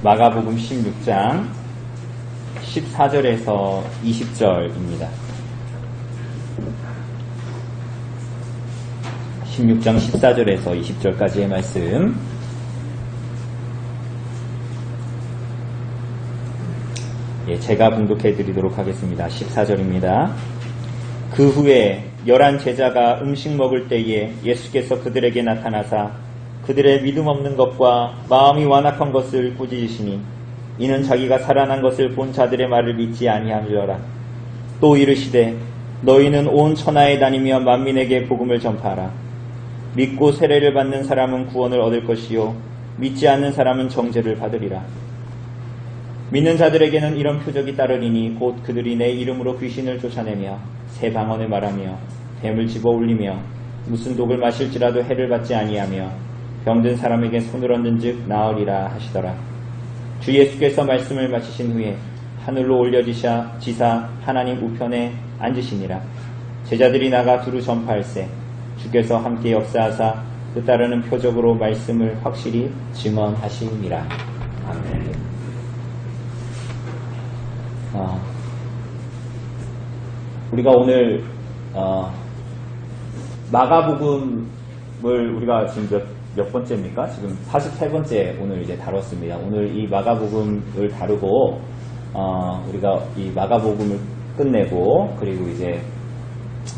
마가복음 16장 14절에서 20절입니다. 16장 14절에서 20절까지의 말씀. 제가 봉독해 드리도록 하겠습니다. 14절입니다. 그 후에 11 제자가 음식 먹을 때에 예수께서 그들에게 나타나사 그들의 믿음 없는 것과 마음이 완악한 것을 꾸짖으시니 이는 자기가 살아난 것을 본 자들의 말을 믿지 아니함이로라. 또 이르시되 너희는 온 천하에 다니며 만민에게 복음을 전파하라. 믿고 세례를 받는 사람은 구원을 얻을 것이요 믿지 않는 사람은 정죄를 받으리라. 믿는 자들에게는 이런 표적이 따르리니 곧 그들이 내 이름으로 귀신을 쫓아내며 새 방언을 말하며 뱀을 집어 올리며 무슨 독을 마실지라도 해를 받지 아니하며 병든 사람에게 손을 얹는 즉 나으리라 하시더라. 주 예수께서 말씀을 마치신 후에 하늘로 올려지사 하나님 우편에 앉으시니라. 제자들이 나가 두루 전파할세 주께서 함께 역사하사 그 따르는 표적으로 말씀을 확실히 증언하시니라. 아멘. 우리가 오늘 마가복음을 우리가 지금 몇 번째입니까? 지금 43번째 오늘 이제 다뤘습니다. 오늘 이 마가복음을 다루고 우리가 이 마가복음을 끝내고 그리고 이제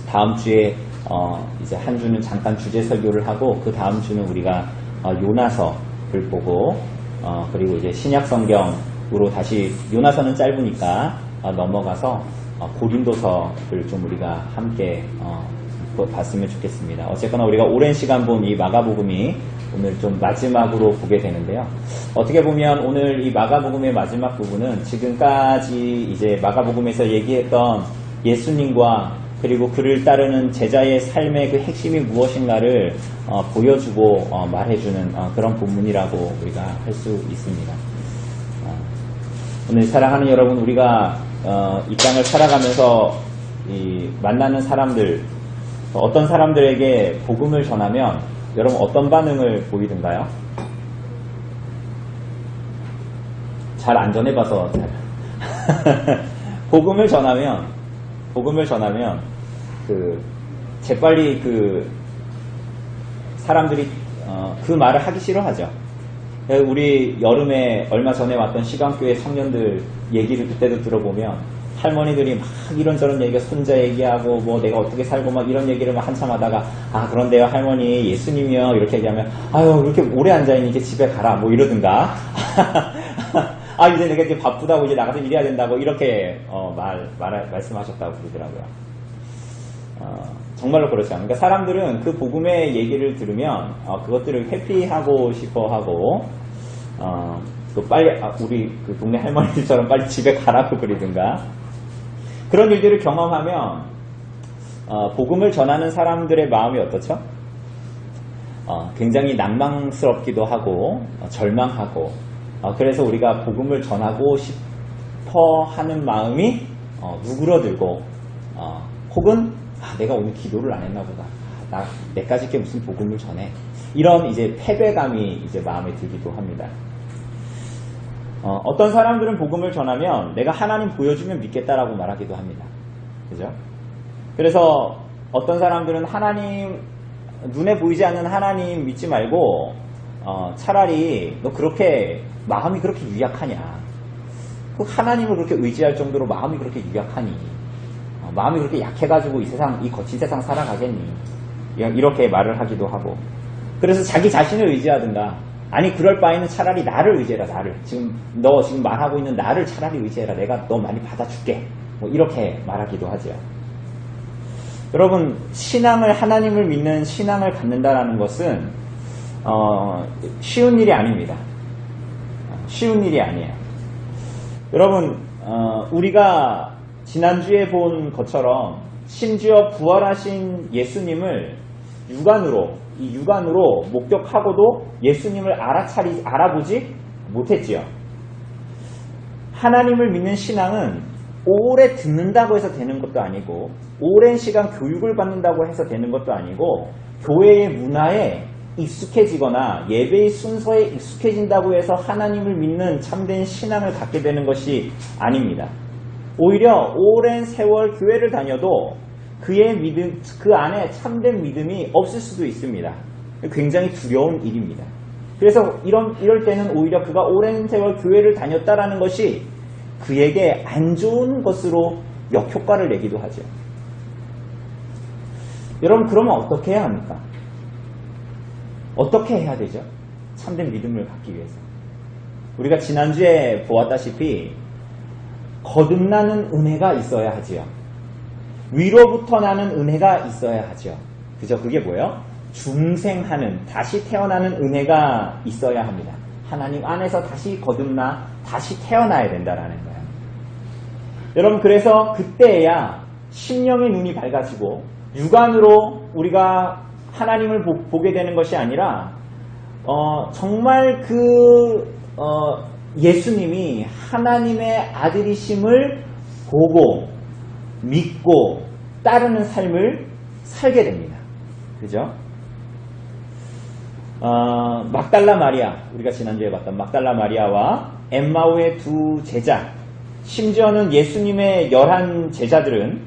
다음 주에 이제 한 주는 잠깐 주제 설교를 하고 그 다음 주는 우리가 요나서를 보고 그리고 이제 신약 성경으로 다시 요나서는 짧으니까 넘어가서 고린도서를 좀 우리가 함께 봤으면 좋겠습니다. 어쨌거나 우리가 오랜 시간 본 이 마가복음이 오늘 좀 마지막으로 보게 되는데요. 어떻게 보면 오늘 이 마가복음의 마지막 부분은 지금까지 이제 마가복음에서 얘기했던 예수님과 그리고 그를 따르는 제자의 삶의 그 핵심이 무엇인가를 보여주고 말해주는 그런 본문이라고 우리가 할 수 있습니다. 오늘 사랑하는 여러분, 우리가 이 땅을 살아가면서 만나는 사람들, 어떤 사람들에게 복음을 전하면 여러분 어떤 반응을 보이던가요? 잘 안 전해봐서 복음을 전하면 재빨리 사람들이 그 말을 하기 싫어하죠. 우리 여름에 얼마 전에 왔던 시간교회 청년들 얘기를 그때도 들어보면 할머니들이 막 이런저런 얘기가 손자 얘기하고 뭐 내가 어떻게 살고 막 이런 얘기를 막 한참 하다가 그런데요 할머니 예수님이요 이렇게 얘기하면 아유 그렇게 오래 앉아있니 이제 집에 가라 뭐 이러든가 이제 내가 이제 바쁘다고 이제 나가서 일해야 된다고 이렇게 말씀하셨다고 그러더라고요. 정말로 그렇지 않아요. 그러니까 사람들은 그 복음의 얘기를 들으면 그것들을 회피하고 싶어 하고 또 빨리 우리 그 동네 할머니들처럼 빨리 집에 가라고 그러든가 그런 일들을 경험하면 복음을 전하는 사람들의 마음이 어떻죠? 굉장히 낭망스럽기도 하고 절망하고 그래서 우리가 복음을 전하고 싶어 하는 마음이 누그러들고 혹은 내가 오늘 기도를 안 했나 보다. 내까지 게 무슨 복음을 전해. 이런 이제 패배감이 이제 마음에 들기도 합니다. 어떤 사람들은 복음을 전하면 내가 하나님 보여주면 믿겠다라고 말하기도 합니다. 그죠? 그래서 어떤 사람들은 하나님, 눈에 보이지 않는 하나님 믿지 말고 차라리 너 그렇게 마음이 그렇게 유약하냐. 그 하나님을 그렇게 의지할 정도로 마음이 그렇게 유약하니. 마음이 그렇게 약해가지고 이 거친 세상 살아가겠니. 이렇게 말을 하기도 하고. 그래서 자기 자신을 의지하든가 아니 그럴 바에는 차라리 나를 의지해라. 나를 너 지금 말하고 있는 나를 차라리 의지해라. 내가 너 많이 받아줄게. 뭐 이렇게 말하기도 하죠. 여러분 신앙을 하나님을 믿는 신앙을 갖는다라는 것은 쉬운 일이 아닙니다. 쉬운 일이 아니에요. 여러분 우리가 지난주에 본 것처럼 심지어 부활하신 예수님을 육안으로 목격하고도 예수님을 알아보지 못했지요. 하나님을 믿는 신앙은 오래 듣는다고 해서 되는 것도 아니고 오랜 시간 교육을 받는다고 해서 되는 것도 아니고 교회의 문화에 익숙해지거나 예배의 순서에 익숙해진다고 해서 하나님을 믿는 참된 신앙을 갖게 되는 것이 아닙니다. 오히려 오랜 세월 교회를 다녀도 그의 믿음, 그 안에 참된 믿음이 없을 수도 있습니다. 굉장히 두려운 일입니다. 그래서 이럴 때는 오히려 그가 오랜 세월 교회를 다녔다라는 것이 그에게 안 좋은 것으로 역효과를 내기도 하죠. 여러분, 그러면 어떻게 해야 합니까? 어떻게 해야 되죠? 참된 믿음을 갖기 위해서. 우리가 지난주에 보았다시피 거듭나는 은혜가 있어야 하지요. 위로부터 나는 은혜가 있어야 하죠. 그죠? 그게 뭐예요? 중생하는, 다시 태어나는 은혜가 있어야 합니다. 하나님 안에서 다시 거듭나 다시 태어나야 된다라는 거예요. 여러분, 그래서 그때야 심령의 눈이 밝아지고 육안으로 우리가 하나님을 보게 되는 것이 아니라 정말 예수님이 하나님의 아들이심을 보고 믿고 따르는 삶을 살게 됩니다. 그죠? 막달라 마리아, 우리가 지난주에 봤던 막달라 마리아와 엠마오의 두 제자, 심지어는 예수님의 11 제자들은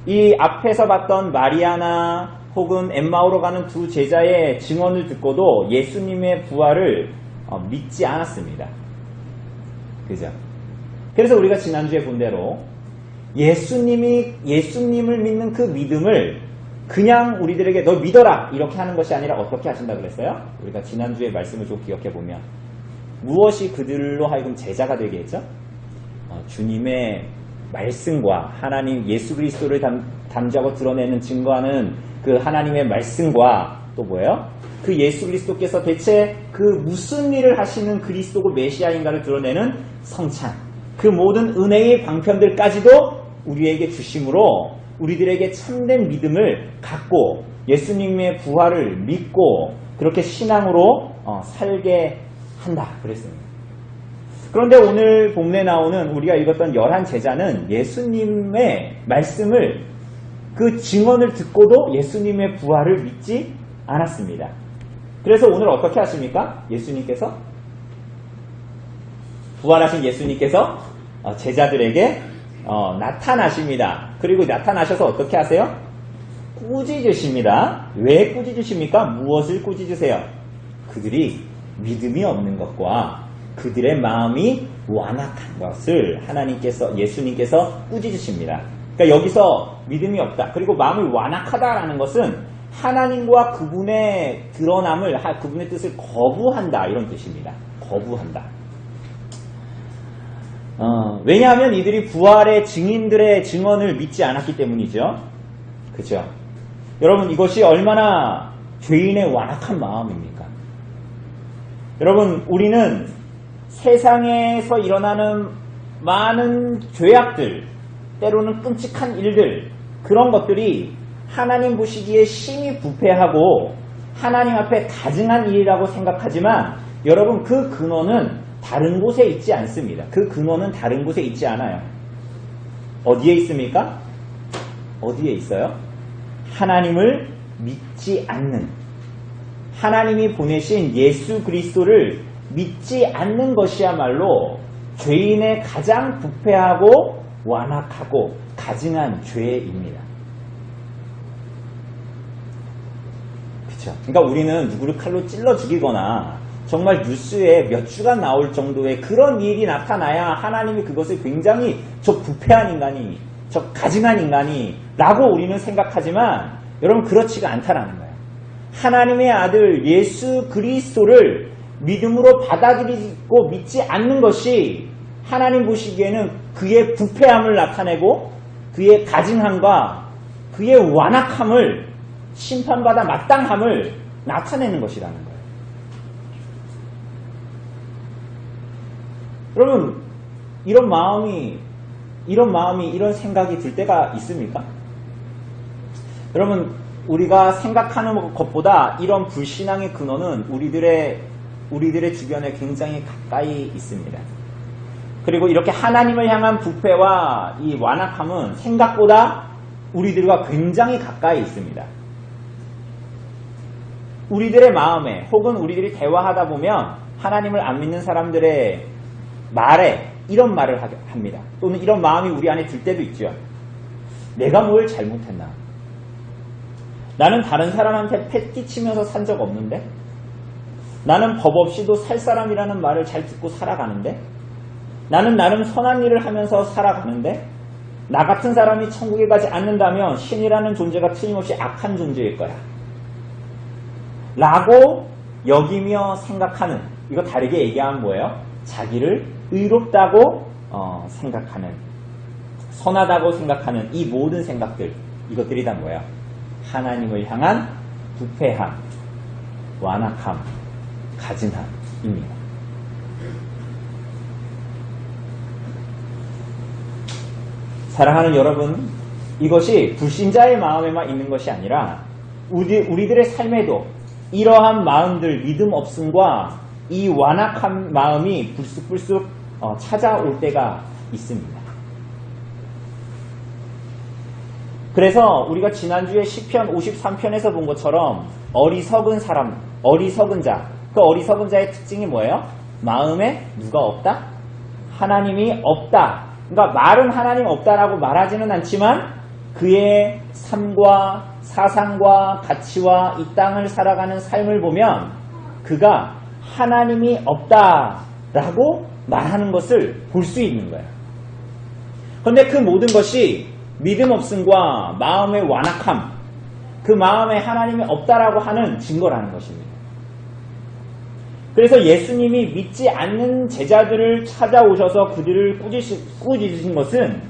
이 앞에서 봤던 마리아나 혹은 엠마오로 가는 두 제자의 증언을 듣고도 예수님의 부활을 믿지 않았습니다. 그죠? 그래서 우리가 지난주에 본 대로 예수님을 믿는 그 믿음을 그냥 우리들에게 너 믿어라 이렇게 하는 것이 아니라 어떻게 하신다 그랬어요? 우리가 지난주의 말씀을 좀 기억해 보면 무엇이 그들로 하여금 제자가 되게 했죠? 주님의 말씀과 하나님 예수 그리스도를 담자고 드러내는 증거하는 그 하나님의 말씀과 또 뭐예요? 그 예수 그리스도께서 대체 그 무슨 일을 하시는 그리스도고 메시아인가를 드러내는 성찬, 그 모든 은혜의 방편들까지도 우리에게 주심으로 우리들에게 참된 믿음을 갖고 예수님의 부활을 믿고 그렇게 신앙으로 살게 한다 그랬습니다. 그런데 오늘 본문에 나오는 우리가 읽었던 11 제자는 예수님의 말씀을 그 증언을 듣고도 예수님의 부활을 믿지 않았습니다. 그래서 오늘 어떻게 하십니까? 예수님께서 부활하신 예수님께서 제자들에게 나타나십니다. 그리고 나타나셔서 어떻게 하세요? 꾸짖으십니다. 왜 꾸짖으십니까? 무엇을 꾸짖으세요? 그들이 믿음이 없는 것과 그들의 마음이 완악한 것을 예수님께서 꾸짖으십니다. 그러니까 여기서 믿음이 없다. 그리고 마음이 완악하다라는 것은 하나님과 그분의 드러남을, 그분의 뜻을 거부한다. 이런 뜻입니다. 거부한다. 왜냐하면 이들이 부활의 증인들의 증언을 믿지 않았기 때문이죠. 그죠? 여러분, 이것이 얼마나 죄인의 완악한 마음입니까? 여러분, 우리는 세상에서 일어나는 많은 죄악들, 때로는 끔찍한 일들, 그런 것들이 하나님 보시기에 심히 부패하고 하나님 앞에 가증한 일이라고 생각하지만 여러분, 그 근원은 다른 곳에 있지 않습니다. 그 근원은 다른 곳에 있지 않아요. 어디에 있습니까? 어디에 있어요? 하나님을 믿지 않는, 하나님이 보내신 예수 그리스도를 믿지 않는 것이야말로 죄인의 가장 부패하고 완악하고 가증한 죄입니다. 그렇죠? 그러니까 우리는 누구를 칼로 찔러 죽이거나 정말 뉴스에 몇 주간 나올 정도의 그런 일이 나타나야 하나님이 그것을 굉장히 저 부패한 인간이, 저 가증한 인간이 라고 우리는 생각하지만 여러분, 그렇지가 않다라는 거예요. 하나님의 아들 예수 그리스도를 믿음으로 받아들이고 믿지 않는 것이 하나님 보시기에는 그의 부패함을 나타내고 그의 가증함과 그의 완악함을, 심판받아 마땅함을 나타내는 것이라는 거예요. 여러분, 이런 마음이, 이런 생각이 들 때가 있습니까? 여러분, 우리가 생각하는 것보다 이런 불신앙의 근원은 우리들의 주변에 굉장히 가까이 있습니다. 그리고 이렇게 하나님을 향한 부패와 이 완악함은 생각보다 우리들과 굉장히 가까이 있습니다. 우리들의 마음에 혹은 우리들이 대화하다 보면 하나님을 안 믿는 사람들의 말에 이런 말을 합니다. 또는 이런 마음이 우리 안에 들 때도 있죠. 내가 뭘 잘못했나? 나는 다른 사람한테 패 끼치면서 산 적 없는데? 나는 법 없이도 살 사람이라는 말을 잘 듣고 살아가는데? 나는 나름 선한 일을 하면서 살아가는데? 나 같은 사람이 천국에 가지 않는다면 신이라는 존재가 틀림없이 악한 존재일 거야. 라고 여기며 생각하는, 이거 다르게 얘기하면 뭐예요? 자기를 의롭다고 생각하는, 선하다고 생각하는 이 모든 생각들, 이것들이 다 뭐예요? 하나님을 향한 부패함, 완악함, 가증함입니다. 사랑하는 여러분, 이것이 불신자의 마음에만 있는 것이 아니라 우리들의 삶에도 이러한 마음들, 믿음 없음과 이 완악한 마음이 불쑥불쑥 찾아올 때가 있습니다. 그래서 우리가 지난주에 시편 53편에서 본 것처럼 어리석은 사람, 어리석은 자, 그 어리석은 자의 특징이 뭐예요? 마음에 누가 없다? 하나님이 없다. 그러니까 말은 하나님 없다라고 말하지는 않지만 그의 삶과 사상과 가치와 이 땅을 살아가는 삶을 보면 그가 하나님이 없다라고 말하는 것을 볼 수 있는 거예요. 그런데 그 모든 것이 믿음 없음과 마음의 완악함, 그 마음에 하나님이 없다라고 하는 증거라는 것입니다. 그래서 예수님이 믿지 않는 제자들을 찾아오셔서 그들을 꾸짖으신 것은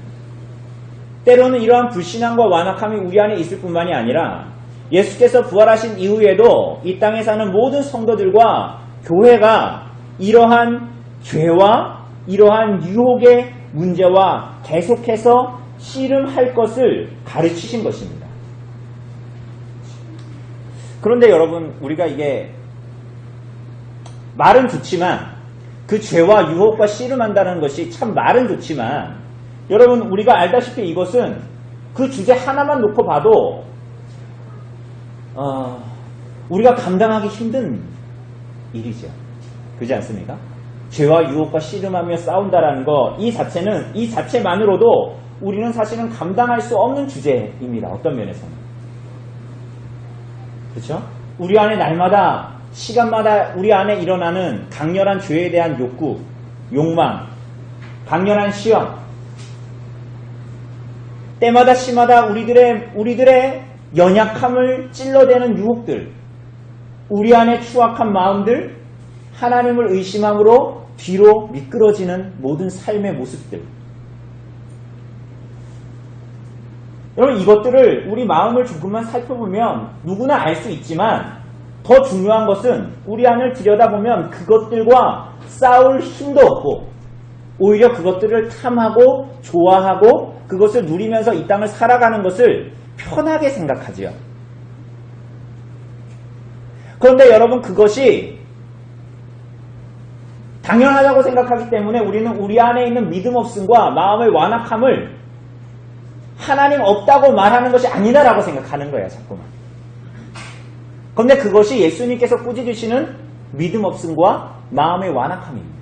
때로는 이러한 불신앙과 완악함이 우리 안에 있을 뿐만이 아니라 예수께서 부활하신 이후에도 이 땅에 사는 모든 성도들과 교회가 이러한 죄와 이러한 유혹의 문제와 계속해서 씨름할 것을 가르치신 것입니다. 그런데 여러분, 우리가 이게 말은 좋지만 그 죄와 유혹과 씨름한다는 것이 참 말은 좋지만 여러분, 우리가 알다시피 이것은 그 주제 하나만 놓고 봐도 우리가 감당하기 힘든 일이죠. 그렇지 않습니까? 죄와 유혹과 씨름하며 싸운다라는 것, 이 자체만으로도 우리는 사실은 감당할 수 없는 주제입니다. 어떤 면에서는. 그렇죠? 우리 안에 날마다, 시간마다 우리 안에 일어나는 강렬한 죄에 대한 욕구, 욕망, 강렬한 시험, 때마다 시마다 우리들의 연약함을 찔러대는 유혹들, 우리 안에 추악한 마음들, 하나님을 의심함으로 뒤로 미끄러지는 모든 삶의 모습들. 여러분, 이것들을 우리 마음을 조금만 살펴보면 누구나 알 수 있지만 더 중요한 것은 우리 안을 들여다보면 그것들과 싸울 힘도 없고 오히려 그것들을 탐하고 좋아하고 그것을 누리면서 이 땅을 살아가는 것을 편하게 생각하지요. 그런데 여러분, 그것이 당연하다고 생각하기 때문에 우리는 우리 안에 있는 믿음 없음과 마음의 완악함을 하나님 없다고 말하는 것이 아니다라고 생각하는 거예요, 자꾸만. 그런데 그것이 예수님께서 꾸짖으시는 믿음 없음과 마음의 완악함입니다.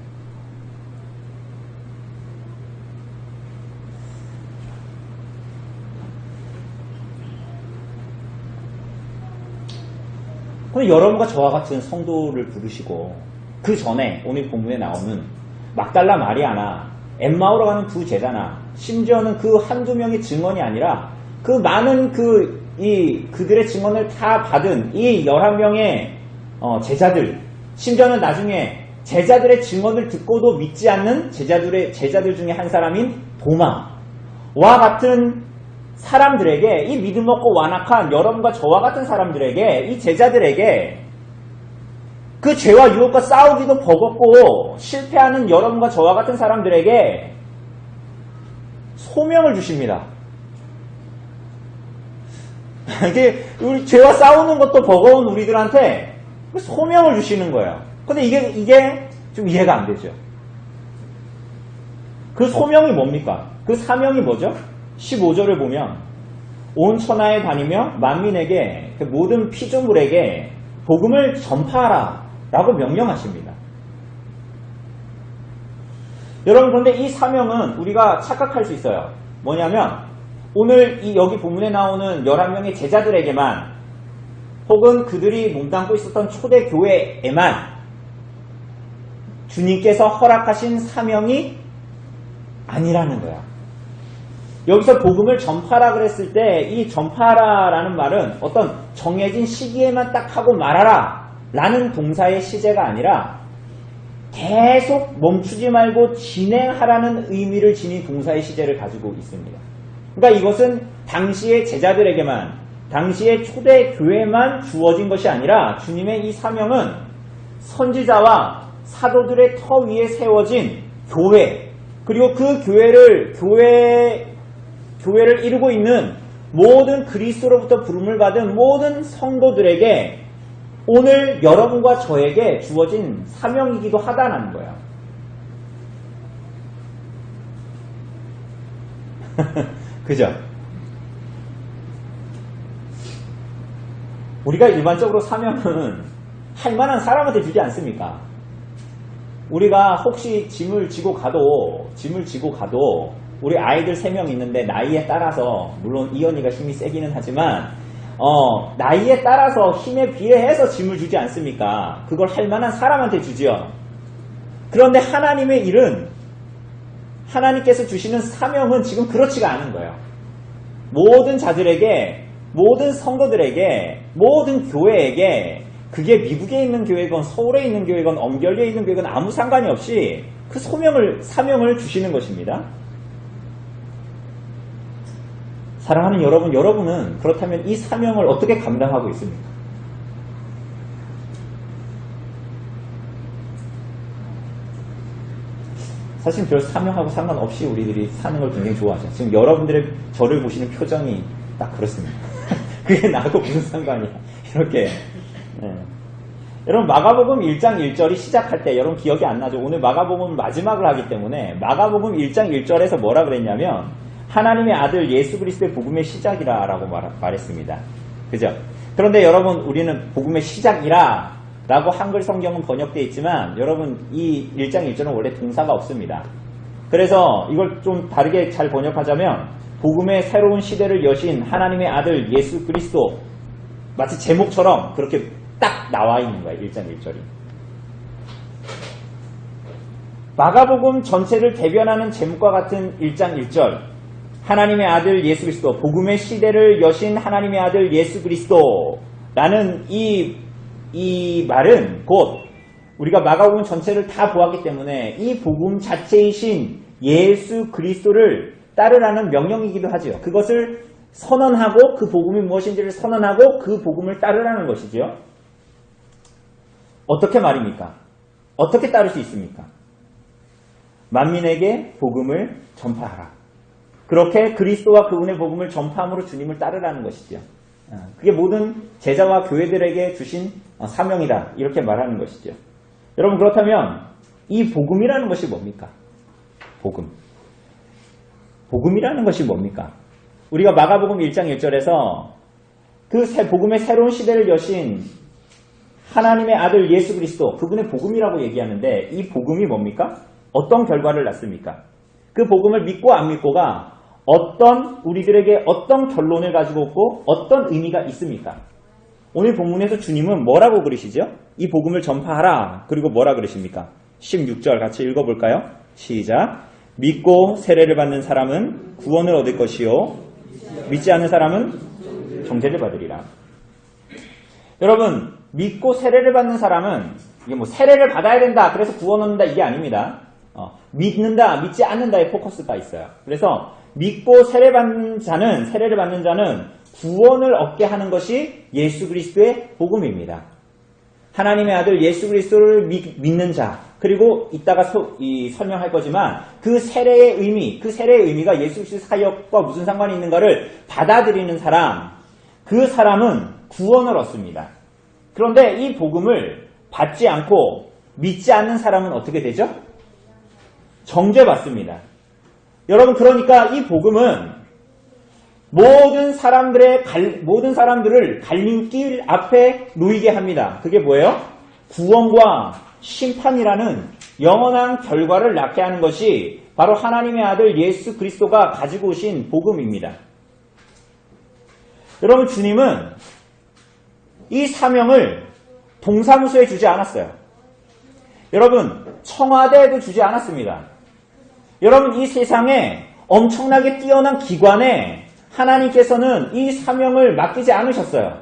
그럼 여러분과 저와 같은 성도를 부르시고 그 전에 오늘 본문에 나오는 막달라 마리아나 엠마오로 가는 두 제자나 심지어는 그 한두 명의 증언이 아니라 그 많은 그들의 증언을 다 받은 이 11명의 제자들, 심지어는 나중에 제자들의 증언을 듣고도 믿지 않는 제자들 중에 한 사람인 도마와 같은 사람들에게, 이 믿음 없고 완악한 여러분과 저와 같은 사람들에게, 이 제자들에게 그 죄와 유혹과 싸우기도 버겁고 실패하는 여러분과 저와 같은 사람들에게 소명을 주십니다. 이게 우리 죄와 싸우는 것도 버거운 우리들한테 소명을 주시는 거예요. 근데 이게 좀 이해가 안 되죠. 그 소명이 뭡니까? 그 사명이 뭐죠? 15절을 보면 온 천하에 다니며 만민에게, 그 모든 피조물에게 복음을 전파하라 라고 명령하십니다. 여러분, 그런데 이 사명은 우리가 착각할 수 있어요. 뭐냐면 오늘 여기 본문에 나오는 11명의 제자들에게만, 혹은 그들이 몸담고 있었던 초대 교회에만 주님께서 허락하신 사명이 아니라는 거야. 여기서 복음을 전파하라 그랬을 때 이 전파하라라는 말은 어떤 정해진 시기에만 딱 하고 말아라 라는 동사의 시제가 아니라 계속 멈추지 말고 진행하라는 의미를 지닌 동사의 시제를 가지고 있습니다. 그러니까 이것은 당시의 제자들에게만, 당시의 초대 교회만 주어진 것이 아니라 주님의 이 사명은 선지자와 사도들의 터 위에 세워진 교회, 그리고 그 교회를 이루고 있는 모든 그리스도로부터 부름을 받은 모든 성도들에게 오늘 여러분과 저에게 주어진 사명이기도 하다는 거야. 그죠? 우리가 일반적으로 사명은 할 만한 사람한테 주지 않습니까? 우리가 혹시 짐을 지고 가도 우리 아이들 3명 있는데 나이에 따라서, 물론 이언니가 힘이 세기는 하지만 나이에 따라서 힘에 비례해서 짐을 주지 않습니까? 그걸 할 만한 사람한테 주지요. 그런데 하나님의 일은, 하나님께서 주시는 사명은 지금 그렇지가 않은 거예요. 모든 자들에게, 모든 성도들에게, 모든 교회에게, 그게 미국에 있는 교회건 서울에 있는 교회건 엄결리에 있는 교회건 아무 상관이 없이 그 사명을 주시는 것입니다. 사랑하는 여러분은 그렇다면 이 사명을 어떻게 감당하고 있습니까? 사실 별 사명하고 상관없이 우리들이 사는 걸 굉장히 좋아하죠. 지금 여러분들의 저를 보시는 표정이 딱 그렇습니다. 그게 나하고 무슨 상관이야. 이렇게. 네. 여러분, 마가복음 1장 1절이 시작할 때, 여러분 기억이 안 나죠? 오늘 마가복음 마지막을 하기 때문에 마가복음 1장 1절에서 뭐라 그랬냐면 하나님의 아들 예수 그리스도의 복음의 시작이라 라고 말했습니다. 그죠? 그런데 여러분, 우리는 복음의 시작이라 라고 한글 성경은 번역되어 있지만 여러분, 이 1장 1절은 원래 동사가 없습니다. 그래서 이걸 좀 다르게 잘 번역하자면 복음의 새로운 시대를 여신 하나님의 아들 예수 그리스도, 마치 제목처럼 그렇게 딱 나와 있는 거예요. 1장 1절이. 마가복음 전체를 대변하는 제목과 같은 1장 1절, 하나님의 아들 예수 그리스도, 복음의 시대를 여신 하나님의 아들 예수 그리스도라는 이 말은 곧 우리가 마가복음 전체를 다 보았기 때문에 이 복음 자체이신 예수 그리스도를 따르라는 명령이기도 하죠. 그것을 선언하고, 그 복음이 무엇인지를 선언하고 그 복음을 따르라는 것이죠. 어떻게 말입니까? 어떻게 따를 수 있습니까? 만민에게 복음을 전파하라. 그렇게 그리스도와 그분의 복음을 전파함으로 주님을 따르라는 것이죠. 그게 모든 제자와 교회들에게 주신 사명이다, 이렇게 말하는 것이죠. 여러분, 그렇다면 이 복음이라는 것이 뭡니까? 복음이라는 것이 뭡니까? 우리가 마가복음 1장 1절에서 그 복음의 새로운 시대를 여신 하나님의 아들 예수 그리스도, 그분의 복음이라고 얘기하는데 이 복음이 뭡니까? 어떤 결과를 낳습니까? 그 복음을 믿고 안 믿고가 우리들에게 어떤 결론을 가지고 있고 어떤 의미가 있습니까? 오늘 본문에서 주님은 뭐라고 그러시죠? 이 복음을 전파하라. 그리고 뭐라 그러십니까? 16절 같이 읽어볼까요? 시작. 믿고 세례를 받는 사람은 구원을 얻을 것이요 믿지 않는 사람은 정죄를 받으리라. 여러분, 믿고 세례를 받는 사람은 이게 뭐 세례를 받아야 된다, 그래서 구원 얻는다, 이게 아닙니다. 믿는다, 믿지 않는다에 포커스가 있어요. 그래서 믿고 세례를 받는 자는 구원을 얻게 하는 것이 예수 그리스도의 복음입니다. 하나님의 아들 예수 그리스도를 믿는 자, 그리고 이따가 설명할 거지만 그 세례의 의미가 예수 그리스도의 사역과 무슨 상관이 있는가를 받아들이는 사람, 그 사람은 구원을 얻습니다. 그런데 이 복음을 받지 않고 믿지 않는 사람은 어떻게 되죠? 정죄받습니다. 여러분, 그러니까 이 복음은 모든 사람들을 갈림길 앞에 놓이게 합니다. 그게 뭐예요? 구원과 심판이라는 영원한 결과를 낳게 하는 것이 바로 하나님의 아들 예수 그리스도가 가지고 오신 복음입니다. 여러분, 주님은 이 사명을 동사무소에 주지 않았어요. 여러분, 청와대에도 주지 않았습니다. 여러분, 이 세상에 엄청나게 뛰어난 기관에 하나님께서는 이 사명을 맡기지 않으셨어요.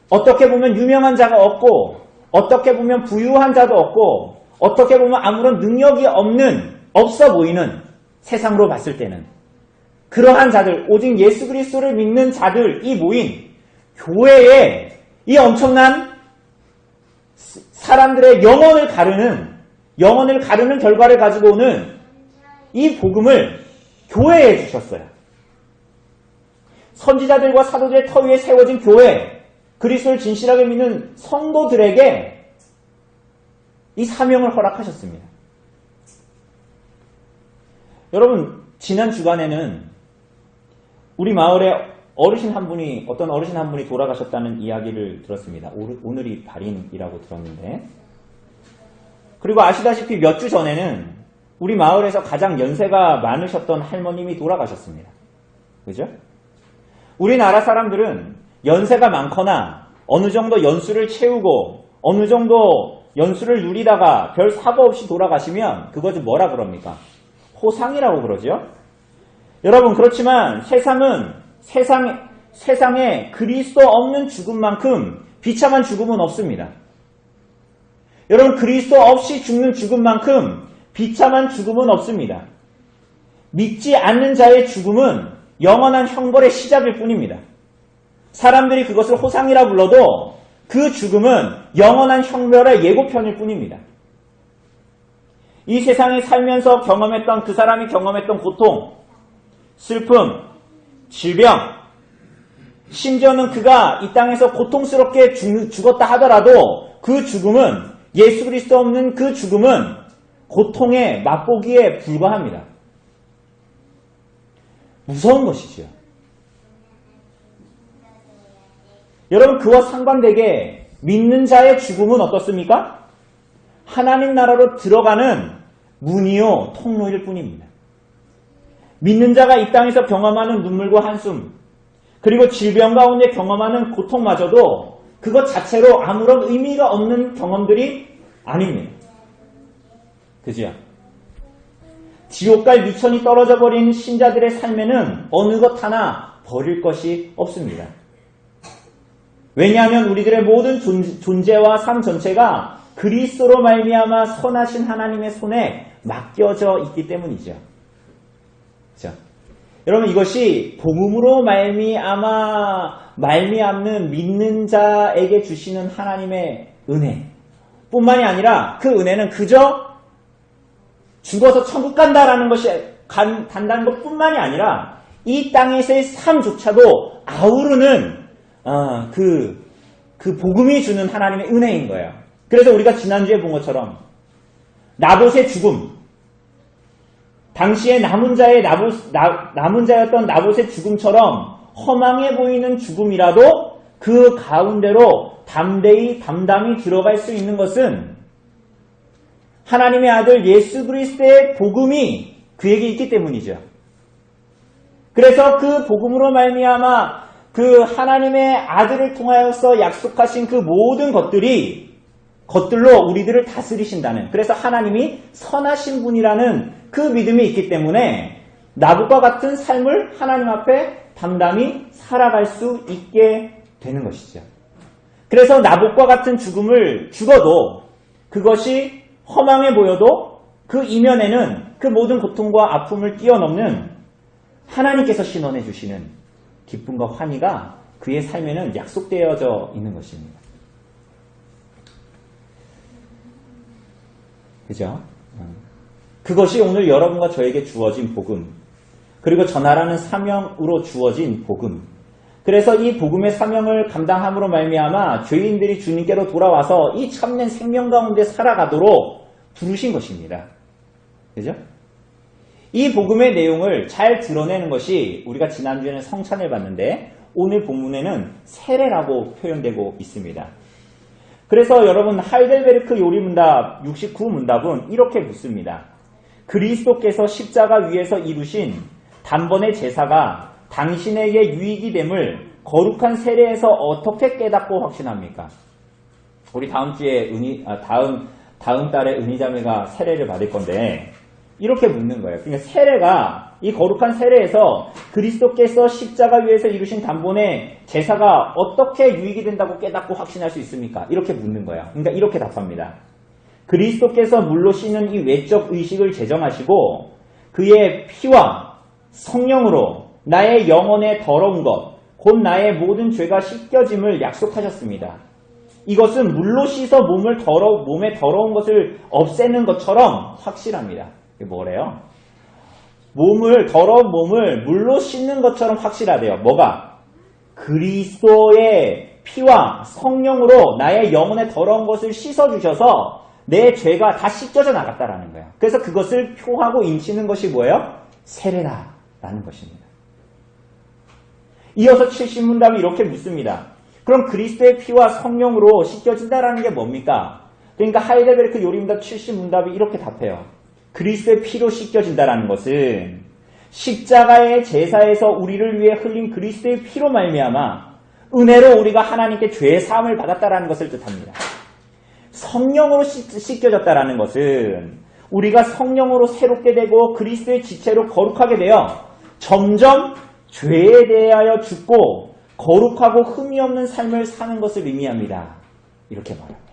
어떻게 보면 유명한 자가 없고, 어떻게 보면 부유한 자도 없고, 어떻게 보면 아무런 능력이 없어 보이는, 세상으로 봤을 때는 그러한 자들, 오직 예수 그리스도를 믿는 자들이 모인 교회에 이 엄청난 사람들의 영혼을 가르는 결과를 가지고 오는 이 복음을 교회에 주셨어요. 선지자들과 사도들의 터 위에 세워진 교회, 그리스도를 진실하게 믿는 성도들에게 이 사명을 허락하셨습니다. 여러분, 지난 주간에는 우리 마을에 어떤 어르신 한 분이 돌아가셨다는 이야기를 들었습니다. 오늘이 발인이라고 들었는데, 그리고 아시다시피 몇 주 전에는 우리 마을에서 가장 연세가 많으셨던 할머님이 돌아가셨습니다. 그죠? 우리나라 사람들은 연세가 많거나 어느 정도 연수를 채우고 어느 정도 연수를 누리다가 별 사고 없이 돌아가시면 그것을 뭐라 그럽니까? 호상이라고 그러죠? 여러분, 그렇지만 세상에 그리스도 없는 죽음만큼 비참한 죽음은 없습니다. 여러분, 그리스도 없이 죽는 죽음만큼 비참한 죽음은 없습니다. 믿지 않는 자의 죽음은 영원한 형벌의 시작일 뿐입니다. 사람들이 그것을 호상이라 불러도 그 죽음은 영원한 형벌의 예고편일 뿐입니다. 이 세상에 살면서 경험했던 그 사람이 경험했던 고통, 슬픔, 질병, 심지어는 그가 이 땅에서 고통스럽게 죽었다 하더라도 그 죽음은, 예수 그리스도 없는 그 죽음은 고통의 맛보기에 불과합니다. 무서운 것이지요. 여러분, 그와 상반되게 믿는 자의 죽음은 어떻습니까? 하나님 나라로 들어가는 문이요 통로일 뿐입니다. 믿는 자가 이 땅에서 경험하는 눈물과 한숨, 그리고 질병 가운데 경험하는 고통마저도 그것 자체로 아무런 의미가 없는 경험들이 아닙니다. 그죠? 지옥갈 미천이 떨어져 버린 신자들의 삶에는 어느 것 하나 버릴 것이 없습니다. 왜냐하면 우리들의 모든 존재와 삶 전체가 그리스도로 말미암아 선하신 하나님의 손에 맡겨져 있기 때문이죠. 그렇죠? 여러분, 이것이 복음으로 말미암는 믿는 자에게 주시는 하나님의 은혜 뿐만이 아니라, 그 은혜는 그저 죽어서 천국 간다라는 것이 간다는 것 뿐만이 아니라 이 땅에서의 삶조차도 아우르는 그 복음이 주는 하나님의 은혜인 거예요. 그래서 우리가 지난주에 본 것처럼 나봇의 죽음, 당시에 남은 자였던 나봇의 죽음처럼 허망해 보이는 죽음이라도 그 가운데로 담담히 들어갈 수 있는 것은 하나님의 아들 예수 그리스도의 복음이 그에게 있기 때문이죠. 그래서 그 복음으로 말미암아 그 하나님의 아들을 통하여서 약속하신 그 모든 것들로 우리들을 다스리신다는, 그래서 하나님이 선하신 분이라는 그 믿음이 있기 때문에 나봇과 같은 삶을 하나님 앞에 담담히 살아갈 수 있게 되는 것이죠. 그래서 나봇과 같은 죽음을 죽어도 그것이 허망해 보여도 그 이면에는 그 모든 고통과 아픔을 뛰어넘는 하나님께서 신원해 주시는 기쁨과 환희가 그의 삶에는 약속되어져 있는 것입니다. 그죠? 그것이 오늘 여러분과 저에게 주어진 복음, 그리고 전하라는 사명으로 주어진 복음. 그래서 이 복음의 사명을 감당함으로 말미암아 죄인들이 주님께로 돌아와서 이 참된 생명 가운데 살아가도록 부르신 것입니다. 그죠? 이 복음의 내용을 잘 드러내는 것이 우리가 지난주에는 성찬을 봤는데 오늘 본문에는 세례라고 표현되고 있습니다. 그래서 여러분 하이델베르크 요리문답 69문답은 이렇게 묻습니다. 그리스도께서 십자가 위에서 이루신 단번의 제사가 당신에게 유익이 됨을 거룩한 세례에서 어떻게 깨닫고 확신합니까? 우리 다음 주에 다음 달에 은희자매가 세례를 받을 건데 이렇게 묻는 거예요. 그러니까 세례가 이 거룩한 세례에서 그리스도께서 십자가 위에서 이루신 단번의 제사가 어떻게 유익이 된다고 깨닫고 확신할 수 있습니까? 이렇게 묻는 거예요. 그러니까 이렇게 답합니다. 그리스도께서 물로 씻는 이 외적 의식을 제정하시고 그의 피와 성령으로 나의 영혼의 더러운 것, 곧 나의 모든 죄가 씻겨짐을 약속하셨습니다. 이것은 물로 씻어 몸의 더러운 것을 없애는 것처럼 확실합니다. 이게 뭐래요? 더러운 몸을 물로 씻는 것처럼 확실하대요. 뭐가? 그리스도의 피와 성령으로 나의 영혼의 더러운 것을 씻어주셔서 내 죄가 다 씻겨져 나갔다라는 거예요. 그래서 그것을 표하고 인치는 것이 뭐예요? 세례다라는 것입니다. 이어서 70문답이 이렇게 묻습니다. 그럼 그리스도의 피와 성령으로 씻겨진다라는 게 뭡니까? 그러니까 하이델베르크 요리문답 70문답이 이렇게 답해요. 그리스도의 피로 씻겨진다라는 것은 십자가의 제사에서 우리를 위해 흘린 그리스도의 피로 말미암아 은혜로 우리가 하나님께 죄의 사함을 받았다라는 것을 뜻합니다. 성령으로 씻겨졌다라는 것은 우리가 성령으로 새롭게 되고 그리스도의 지체로 거룩하게 되어 점점 죄에 대하여 죽고 거룩하고 흠이 없는 삶을 사는 것을 의미합니다. 이렇게 말합니다.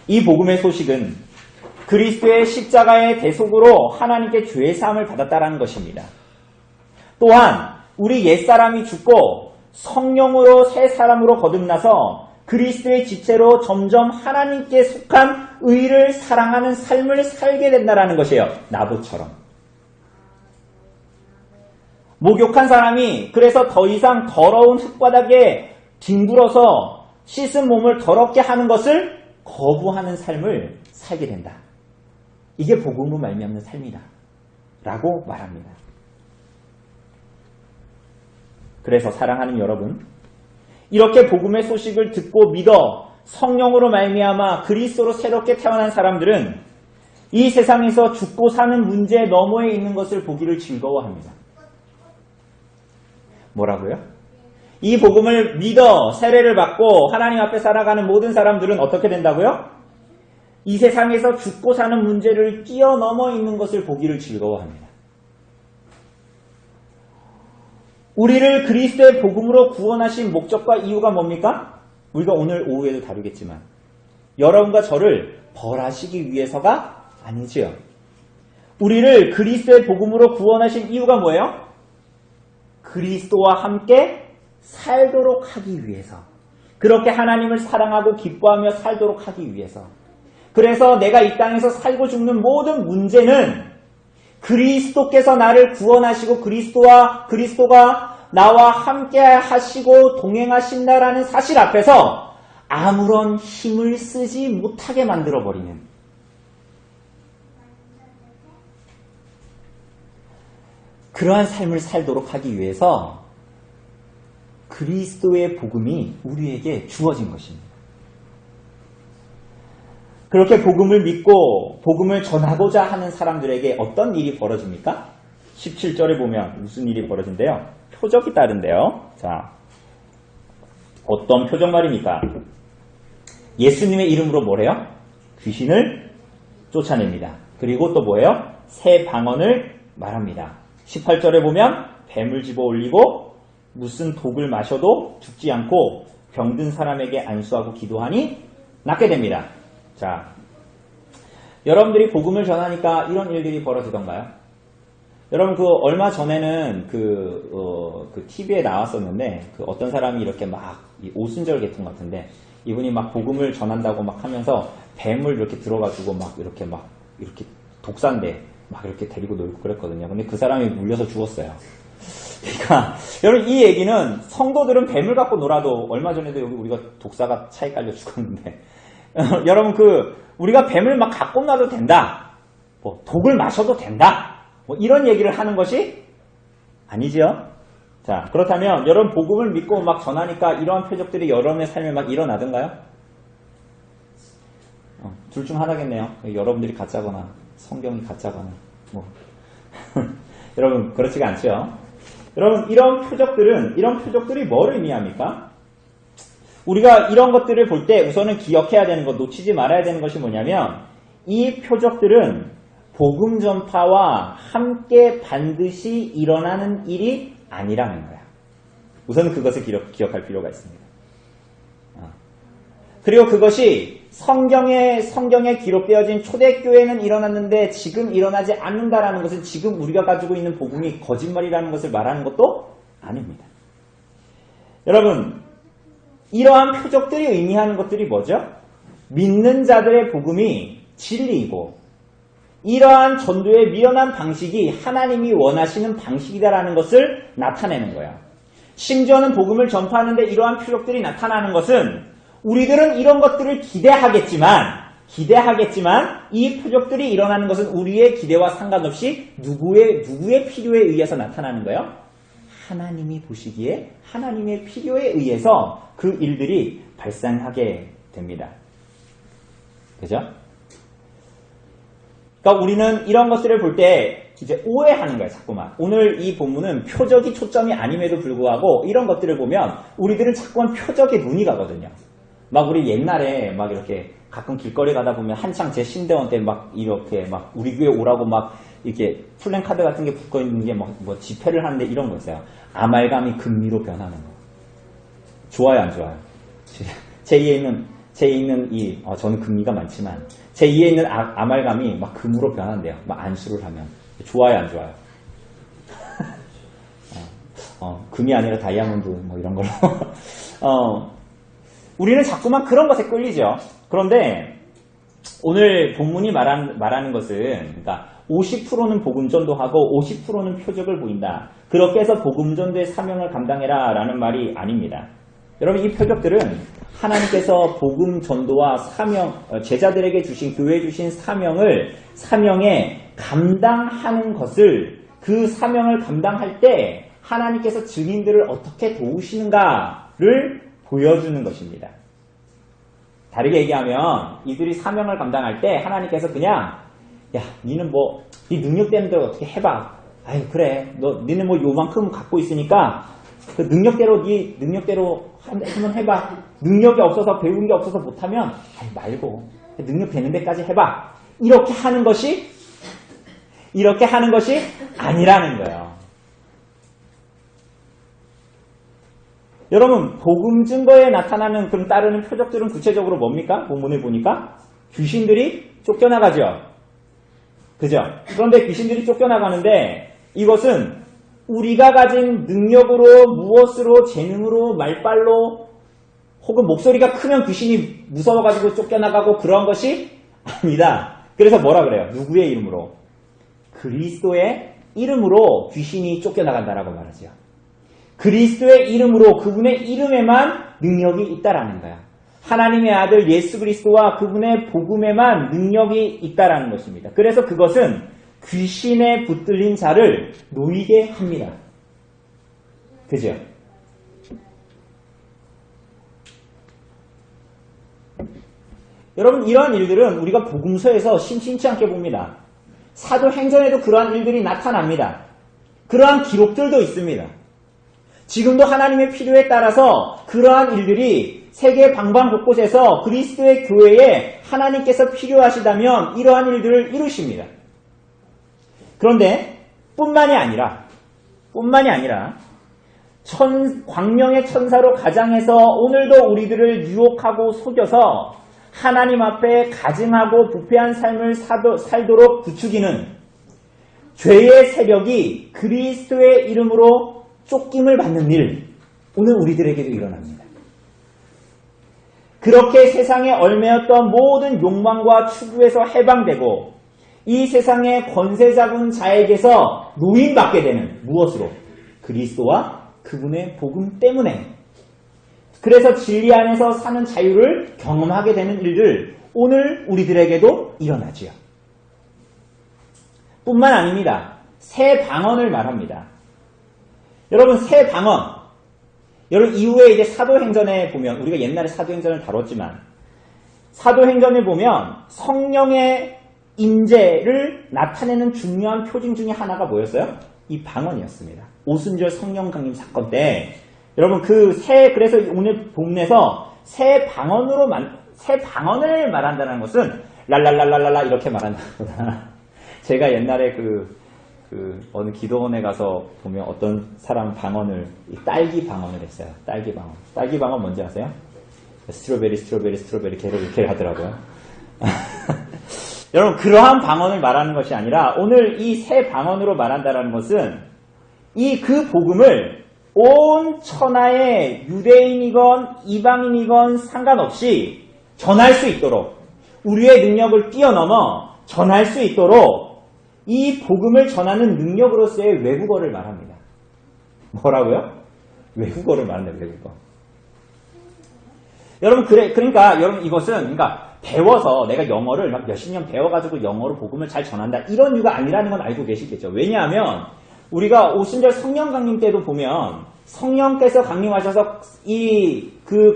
이 복음의 소식은 그리스도의 십자가의 대속으로 하나님께 죄의 사함을 받았다라는 것입니다. 또한 우리 옛사람이 죽고 성령으로 새 사람으로 거듭나서 그리스도의 지체로 점점 하나님께 속한 의를 사랑하는 삶을 살게 된다는 것이에요. 나봇처럼. 목욕한 사람이 그래서 더 이상 더러운 흙바닥에 뒹굴어서 씻은 몸을 더럽게 하는 것을 거부하는 삶을 살게 된다. 이게 복음으로 말미암는 삶이다. 라고 말합니다. 그래서 사랑하는 여러분, 이렇게 복음의 소식을 듣고 믿어 성령으로 말미암아 그리스도로 새롭게 태어난 사람들은 이 세상에서 죽고 사는 문제 너머에 있는 것을 보기를 즐거워합니다. 뭐라고요? 이 복음을 믿어 세례를 받고 하나님 앞에 살아가는 모든 사람들은 어떻게 된다고요? 이 세상에서 죽고 사는 문제를 뛰어넘어 있는 것을 보기를 즐거워합니다. 우리를 그리스도의 복음으로 구원하신 목적과 이유가 뭡니까? 우리가 오늘 오후에도 다루겠지만 여러분과 저를 벌하시기 위해서가 아니지요. 우리를 그리스도의 복음으로 구원하신 이유가 뭐예요? 그리스도와 함께 살도록 하기 위해서. 그렇게 하나님을 사랑하고 기뻐하며 살도록 하기 위해서. 그래서 내가 이 땅에서 살고 죽는 모든 문제는 그리스도께서 나를 구원하시고 그리스도가 나와 함께 하시고 동행하신다라는 사실 앞에서 아무런 힘을 쓰지 못하게 만들어버리는 그러한 삶을 살도록 하기 위해서 그리스도의 복음이 우리에게 주어진 것입니다. 그렇게 복음을 믿고 복음을 전하고자 하는 사람들에게 어떤 일이 벌어집니까? 17절에 보면 무슨 일이 벌어진대요? 표적이 따른대요. 자, 어떤 표적 말입니까? 예수님의 이름으로 뭐래요? 귀신을 쫓아냅니다. 그리고 또 뭐예요? 새 방언을 말합니다. 18절에 보면 뱀을 집어 올리고 무슨 독을 마셔도 죽지 않고 병든 사람에게 안수하고 기도하니 낫게 됩니다. 자, 여러분들이 복음을 전하니까 이런 일들이 벌어지던가요? 여러분 얼마 전에는 TV에 나왔었는데 어떤 사람이 이렇게 막 오순절 계통 같은데 이분이 막 복음을 전한다고 막 하면서 뱀을 이렇게 들어가지고 이렇게 독사인데 막 이렇게 데리고 놀고 그랬거든요. 근데 그 사람이 물려서 죽었어요. 그러니까 여러분 이 얘기는 성도들은 뱀을 갖고 놀아도 얼마 전에도 여기 우리가 독사가 차에 깔려 죽었는데 여러분 우리가 뱀을 막 갖고 놔도 된다. 뭐 독을 마셔도 된다. 뭐 이런 얘기를 하는 것이 아니죠. 자, 그렇다면 여러분 복음을 믿고 막 전하니까 이러한 표적들이 여러분의 삶에 막 일어나던가요? 둘 중 하나겠네요. 여러분들이 가짜거나 성경이 가짜거나 뭐 여러분 그렇지가 않죠. 여러분 이런 표적들이 뭘 의미합니까? 우리가 이런 것들을 볼 때 우선은 기억해야 되는 것, 놓치지 말아야 되는 것이 뭐냐면 이 표적들은 복음 전파와 함께 반드시 일어나는 일이 아니라는 거야. 우선은 그것을 기억할 필요가 있습니다. 그리고 그것이 성경에 기록되어진 초대교회는 일어났는데 지금 일어나지 않는다라는 것은 지금 우리가 가지고 있는 복음이 거짓말이라는 것을 말하는 것도 아닙니다. 여러분, 이러한 표적들이 의미하는 것들이 뭐죠? 믿는 자들의 복음이 진리이고 이러한 전도의 미련한 방식이 하나님이 원하시는 방식이다라는 것을 나타내는 거예요. 심지어는 복음을 전파하는데 이러한 표적들이 나타나는 것은 우리들은 이런 것들을 기대하겠지만 이 표적들이 일어나는 것은 우리의 기대와 상관없이 누구의 필요에 의해서 나타나는 거예요? 하나님이 보시기에 하나님의 필요에 의해서 그 일들이 발생하게 됩니다. 그죠? 그러니까 우리는 이런 것들을 볼 때 이제 오해하는 거예요, 자꾸만. 오늘 이 본문은 표적이 초점이 아님에도 불구하고 이런 것들을 보면 우리들은 자꾸만 표적에 눈이 가거든요. 막 우리 옛날에 막 이렇게 가끔 길거리 가다 보면 한창 제 신대원 때 막 이렇게 막 우리 교회 오라고 막 이렇게 플랜카드 같은 게 붙어 있는 게 뭐 집회를 하는데 이런 거 있어요. 아말감이 금리로 변하는 거. 좋아요, 안 좋아요? 제2에 있는 저는 금리가 많지만 제2에 있는 아말감이 막 금으로 변한대요. 막 안수를 하면. 좋아요, 안 좋아요? 금이 아니라 다이아몬드 뭐 이런 걸로. 우리는 자꾸만 그런 것에 끌리죠. 그런데 오늘 본문이 말하는 것은 그러니까 50%는 복음전도하고 50%는 표적을 보인다. 그렇게 해서 복음전도의 사명을 감당해라 라는 말이 아닙니다. 여러분 이 표적들은 하나님께서 복음전도와 사명, 제자들에게 주신 교회에 주신 사명에 감당하는 것을 그 사명을 감당할 때 하나님께서 증인들을 어떻게 도우시는가를 보여주는 것입니다. 다르게 얘기하면 이들이 사명을 감당할 때 하나님께서 그냥 야, 니는 뭐 네 능력 되는 대로 어떻게 해봐. 아유 그래, 니는 뭐 요만큼 갖고 있으니까 그 능력대로 네 능력대로 한번 해봐. 능력이 없어서 배운 게 없어서 못하면 아니 말고 능력 되는 데까지 해봐. 이렇게 하는 것이 아니라는 거예요. 여러분 복음 증거에 나타나는 그럼 따르는 표적들은 구체적으로 뭡니까? 본문을 보니까 귀신들이 쫓겨나가죠. 그죠? 그런데 귀신들이 쫓겨나가는데 이것은 우리가 가진 능력으로 무엇으로 재능으로 말빨로 혹은 목소리가 크면 귀신이 무서워가지고 쫓겨나가고 그런 것이 아니다. 그래서 뭐라 그래요? 누구의 이름으로? 그리스도의 이름으로 귀신이 쫓겨나간다라고 말하죠. 그리스도의 이름으로 그분의 이름에만 능력이 있다라는 거야. 하나님의 아들 예수 그리스도와 그분의 복음에만 능력이 있다라는 것입니다. 그래서 그것은 귀신에 붙들린 자를 놓이게 합니다. 그죠? 여러분 이러한 일들은 우리가 복음서에서 심심치 않게 봅니다. 사도행전에도 그러한 일들이 나타납니다. 그러한 기록들도 있습니다. 지금도 하나님의 필요에 따라서 그러한 일들이 세계 방방 곳곳에서 그리스도의 교회에 하나님께서 필요하시다면 이러한 일들을 이루십니다. 그런데 뿐만이 아니라 광명의 천사로 가장해서 오늘도 우리들을 유혹하고 속여서 하나님 앞에 가증하고 부패한 삶을 살도록 부추기는 죄의 세력이 그리스도의 이름으로 쫓김을 받는 일, 오늘 우리들에게도 일어납니다. 그렇게 세상에 얽매였던 모든 욕망과 추구에서 해방되고 이 세상의 권세 잡은 자에게서 노임받게 되는 무엇으로? 그리스도와 그분의 복음 때문에. 그래서 진리 안에서 사는 자유를 경험하게 되는 일들 오늘 우리들에게도 일어나지요. 뿐만 아닙니다. 새 방언을 말합니다. 여러분, 새 방언. 여러분, 이후에 이제 사도행전에 보면, 우리가 옛날에 사도행전을 다뤘지만, 사도행전을 보면 성령의 임재를 나타내는 중요한 표징 중에 하나가 뭐였어요? 이 방언이었습니다. 오순절 성령 강림 사건 때, 여러분, 그래서 오늘 본문에서 새 방언을 말한다는 것은, 랄랄랄랄랄라 이렇게 말한다. 제가 옛날에 어느 기도원에 가서 보면 어떤 사람 방언을, 딸기 방언을 했어요. 딸기 방언. 딸기 방언 뭔지 아세요? 스트로베리 계속 이렇게 하더라고요. 여러분, 그러한 방언을 말하는 것이 아니라 오늘 이 새 방언으로 말한다는 것은 그 복음을 온 천하의 유대인이건 이방인이건 상관없이 전할 수 있도록, 우리의 능력을 뛰어넘어 전할 수 있도록 이 복음을 전하는 능력으로서의 외국어를 말합니다. 뭐라고요? 외국어를 말한다, 외국어. 여러분, 그러니까 여러분, 이것은, 배워서 내가 영어를 막 몇십 년 배워가지고 영어로 복음을 잘 전한다, 이런 이유가 아니라는 건 알고 계시겠죠. 왜냐하면 우리가 오순절 성령 강림 때도 보면 성령께서 강림하셔서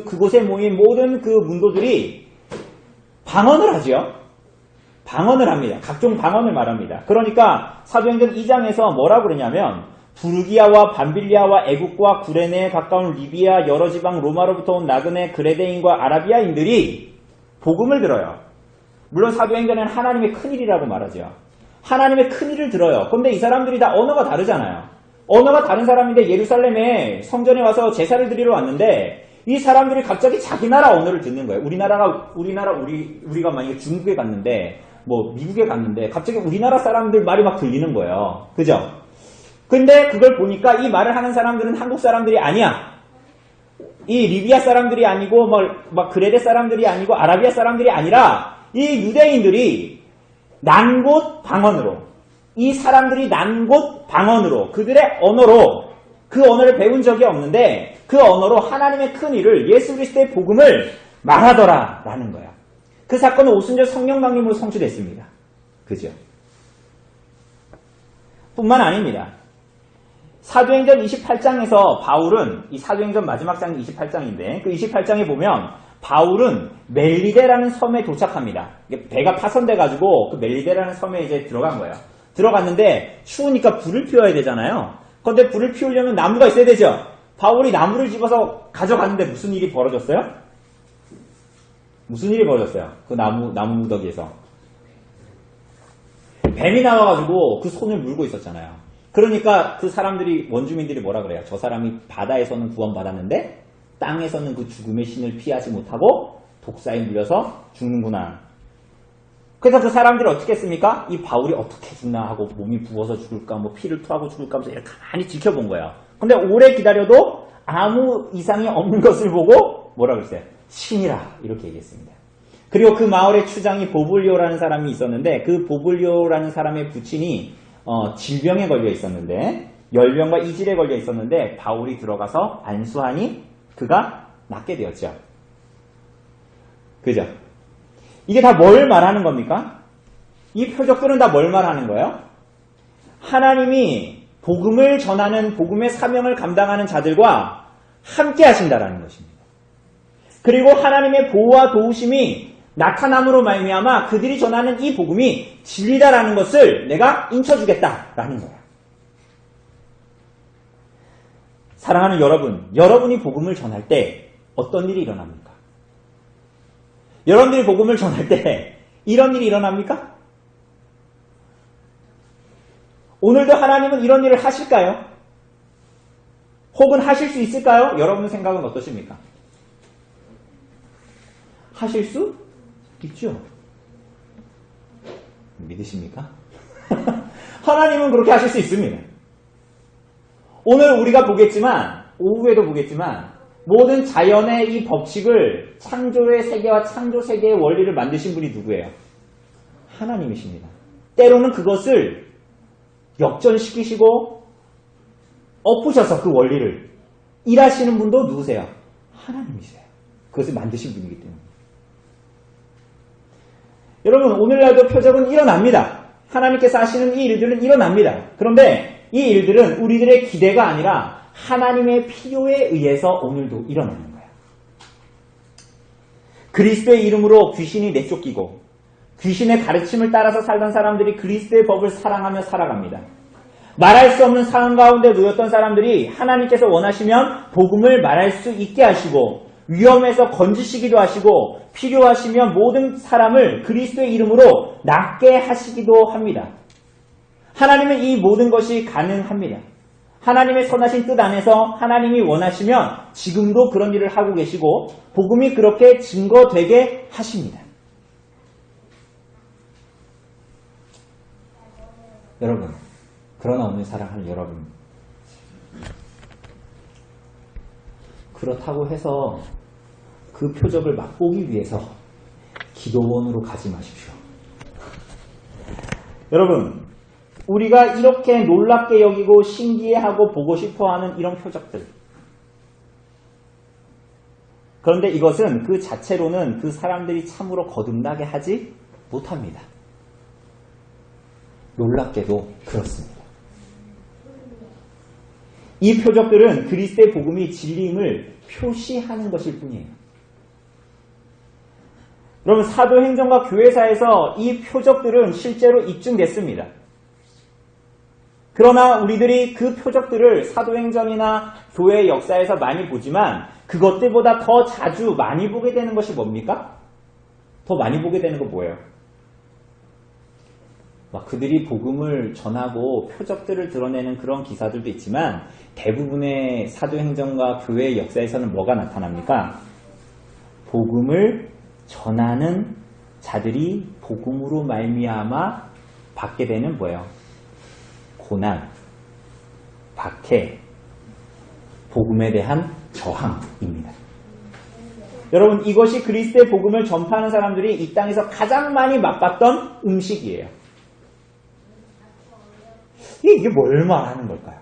그곳에 모인 모든 그 문도들이 방언을 하지요. 방언을 합니다. 각종 방언을 말합니다. 그러니까 사도행전 2장에서 뭐라고 그러냐면, 부르기아와 밤빌리아와 애국과 구레네에 가까운 리비아 여러 지방 로마로부터 온 나그네 그레데인과 아라비아인들이 복음을 들어요. 물론 사도행전에는 하나님의 큰일이라고 말하죠. 하나님의 큰일을 들어요. 그런데 이 사람들이 다 언어가 다르잖아요. 언어가 다른 사람인데 예루살렘에 성전에 와서 제사를 드리러 왔는데 이 사람들이 갑자기 자기 나라 언어를 듣는 거예요. 우리가 만약에 중국에 갔는데 미국에 갔는데 갑자기 우리나라 사람들 말이 막 들리는 거예요. 그죠? 근데 그걸 보니까 이 말을 하는 사람들은 한국 사람들이 아니야. 이 리비아 사람들이 아니고 그레데 사람들이 아니고 아라비아 사람들이 아니라 이 유대인들이 난 곳 방언으로, 이 사람들이 난 곳 방언으로, 그들의 언어로, 그 언어를 배운 적이 없는데 그 언어로 하나님의 큰 일을, 예수 그리스도의 복음을 말하더라라는 거야. 그 사건은 오순절 성령 강림으로 성취됐습니다. 그죠? 뿐만 아닙니다. 사도행전 28장에서 바울은, 이 사도행전 마지막 장이 28장인데 그 28장에 보면 바울은 멜리데라는 섬에 도착합니다. 배가 파손돼가지고 그 멜리데라는 섬에 이제 들어간 거예요. 들어갔는데 추우니까 불을 피워야 되잖아요. 그런데 불을 피우려면 나무가 있어야 되죠. 바울이 나무를 집어서 가져갔는데 무슨 일이 벌어졌어요? 무슨 일이 벌어졌어요? 그 나무 무더기에서 뱀이 나와가지고 그 손을 물고 있었잖아요. 그러니까 그 사람들이, 원주민들이 뭐라 그래요? 저 사람이 바다에서는 구원받았는데 땅에서는 그 죽음의 신을 피하지 못하고 독사에 물려서 죽는구나. 그래서 그 사람들이 어떻게 했습니까? 이 바울이 어떻게 죽나 하고 몸이 부어서 죽을까, 피를 토하고 죽을까 하면서 이렇게 가만히 지켜본 거예요. 근데 오래 기다려도 아무 이상이 없는 것을 보고 뭐라 그랬어요? 신이라, 이렇게 얘기했습니다. 그리고 그 마을의 추장이 보블리오라는 사람이 있었는데 그 보블리오라는 사람의 부친이 질병에 걸려 있었는데, 열병과 이질에 걸려 있었는데 바울이 들어가서 안수하니 그가 낫게 되었죠. 그죠? 이게 다 뭘 말하는 겁니까? 이 표적들은 다 뭘 말하는 거예요? 하나님이 복음을 전하는, 복음의 사명을 감당하는 자들과 함께 하신다라는 것입니다. 그리고 하나님의 보호와 도우심이 나타남으로 말미암아 그들이 전하는 이 복음이 진리다라는 것을 내가 인쳐주겠다라는 거야. 사랑하는 여러분, 여러분이 복음을 전할 때 어떤 일이 일어납니까? 여러분들이 복음을 전할 때 이런 일이 일어납니까? 오늘도 하나님은 이런 일을 하실까요? 혹은 하실 수 있을까요? 여러분 생각은 어떠십니까? 하실 수 있죠. 믿으십니까? 하나님은 그렇게 하실 수 있습니다. 오늘 우리가 보겠지만, 오후에도 보겠지만, 모든 자연의 이 법칙을, 창조의 세계와 창조 세계의 원리를 만드신 분이 누구예요? 하나님이십니다. 때로는 그것을 역전시키시고 엎으셔서 그 원리를 일하시는 분도 누구세요? 하나님이세요. 그것을 만드신 분이기 때문에. 여러분, 오늘날도 표적은 일어납니다. 하나님께서 하시는 이 일들은 일어납니다. 그런데 이 일들은 우리들의 기대가 아니라 하나님의 필요에 의해서 오늘도 일어나는 거예요. 그리스도의 이름으로 귀신이 내쫓기고 귀신의 가르침을 따라서 살던 사람들이 그리스도의 법을 사랑하며 살아갑니다. 말할 수 없는 상황 가운데 놓였던 사람들이 하나님께서 원하시면 복음을 말할 수 있게 하시고 위험에서 건지시기도 하시고 필요하시면 모든 사람을 그리스도의 이름으로 낫게 하시기도 합니다. 하나님은 이 모든 것이 가능합니다. 하나님의 선하신 뜻 안에서 하나님이 원하시면 지금도 그런 일을 하고 계시고 복음이 그렇게 증거되게 하십니다. 여러분, 그러나 오늘 사랑하는 여러분, 그렇다고 해서 그 표적을 맛보기 위해서 기도원으로 가지 마십시오. 여러분, 우리가 이렇게 놀랍게 여기고 신기해하고 보고 싶어하는 이런 표적들, 그런데 이것은 그 자체로는 그 사람들이 참으로 거듭나게 하지 못합니다. 놀랍게도 그렇습니다. 이 표적들은 그리스도의 복음이 진리임을 표시하는 것일 뿐이에요. 여러분, 사도행전과 교회사에서 이 표적들은 실제로 입증됐습니다. 그러나 우리들이 그 표적들을 사도행전이나 교회의 역사에서 많이 보지만 그것들보다 더 자주 많이 보게 되는 것이 뭡니까? 더 많이 보게 되는 건 뭐예요? 그들이 복음을 전하고 표적들을 드러내는 그런 기사들도 있지만 대부분의 사도행전과 교회의 역사에서는 뭐가 나타납니까? 복음을 전하는 자들이 복음으로 말미암아 받게 되는 뭐예요? 고난, 박해, 복음에 대한 저항입니다. 여러분, 이것이 그리스도의 복음을 전파하는 사람들이 이 땅에서 가장 많이 맛봤던 음식이에요. 이게 뭘 말하는 걸까요?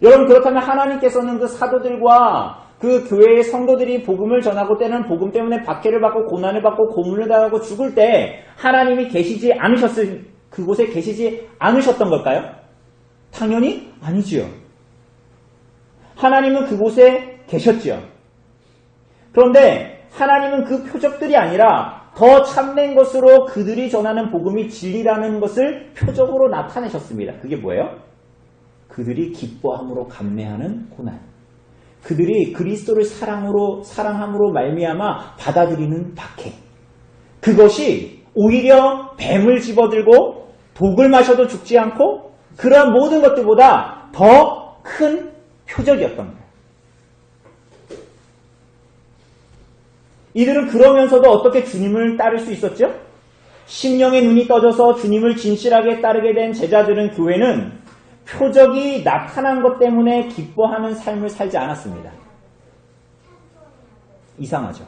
여러분, 그렇다면 하나님께서는 그 사도들과 그 교회의 성도들이 복음을 전하고 때는 복음 때문에 박해를 받고 고난을 받고 고문을 당하고 죽을 때 하나님이 계시지 그곳에 계시지 않으셨던 걸까요? 당연히 아니지요. 하나님은 그곳에 계셨지요. 그런데 하나님은 그 표적들이 아니라 더 참된 것으로 그들이 전하는 복음이 진리라는 것을 표적으로 나타내셨습니다. 그게 뭐예요? 그들이 기뻐함으로 감내하는 고난. 그들이 그리스도를 사랑함으로 말미암아 받아들이는 박해. 그것이 오히려 뱀을 집어들고 독을 마셔도 죽지 않고 그러한 모든 것들보다 더 큰 표적이었던 거예요. 이들은 그러면서도 어떻게 주님을 따를 수 있었죠? 심령의 눈이 떠져서 주님을 진실하게 따르게 된 제자들은 교회는 표적이 나타난 것 때문에 기뻐하는 삶을 살지 않았습니다. 이상하죠?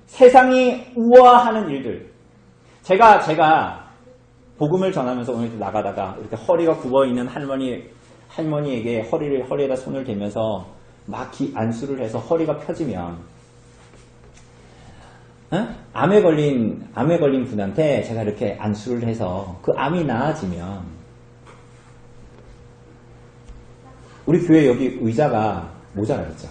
세상이 우아하는 일들. 제가 복음을 전하면서 오늘 나가다가 이렇게 허리가 굽어있는 할머니에게 허리에다 손을 대면서 막 안수를 해서 허리가 펴지면 암에 걸린 분한테 제가 이렇게 안수를 해서 그 암이 나아지면 우리 교회 여기 의자가 모자라겠죠.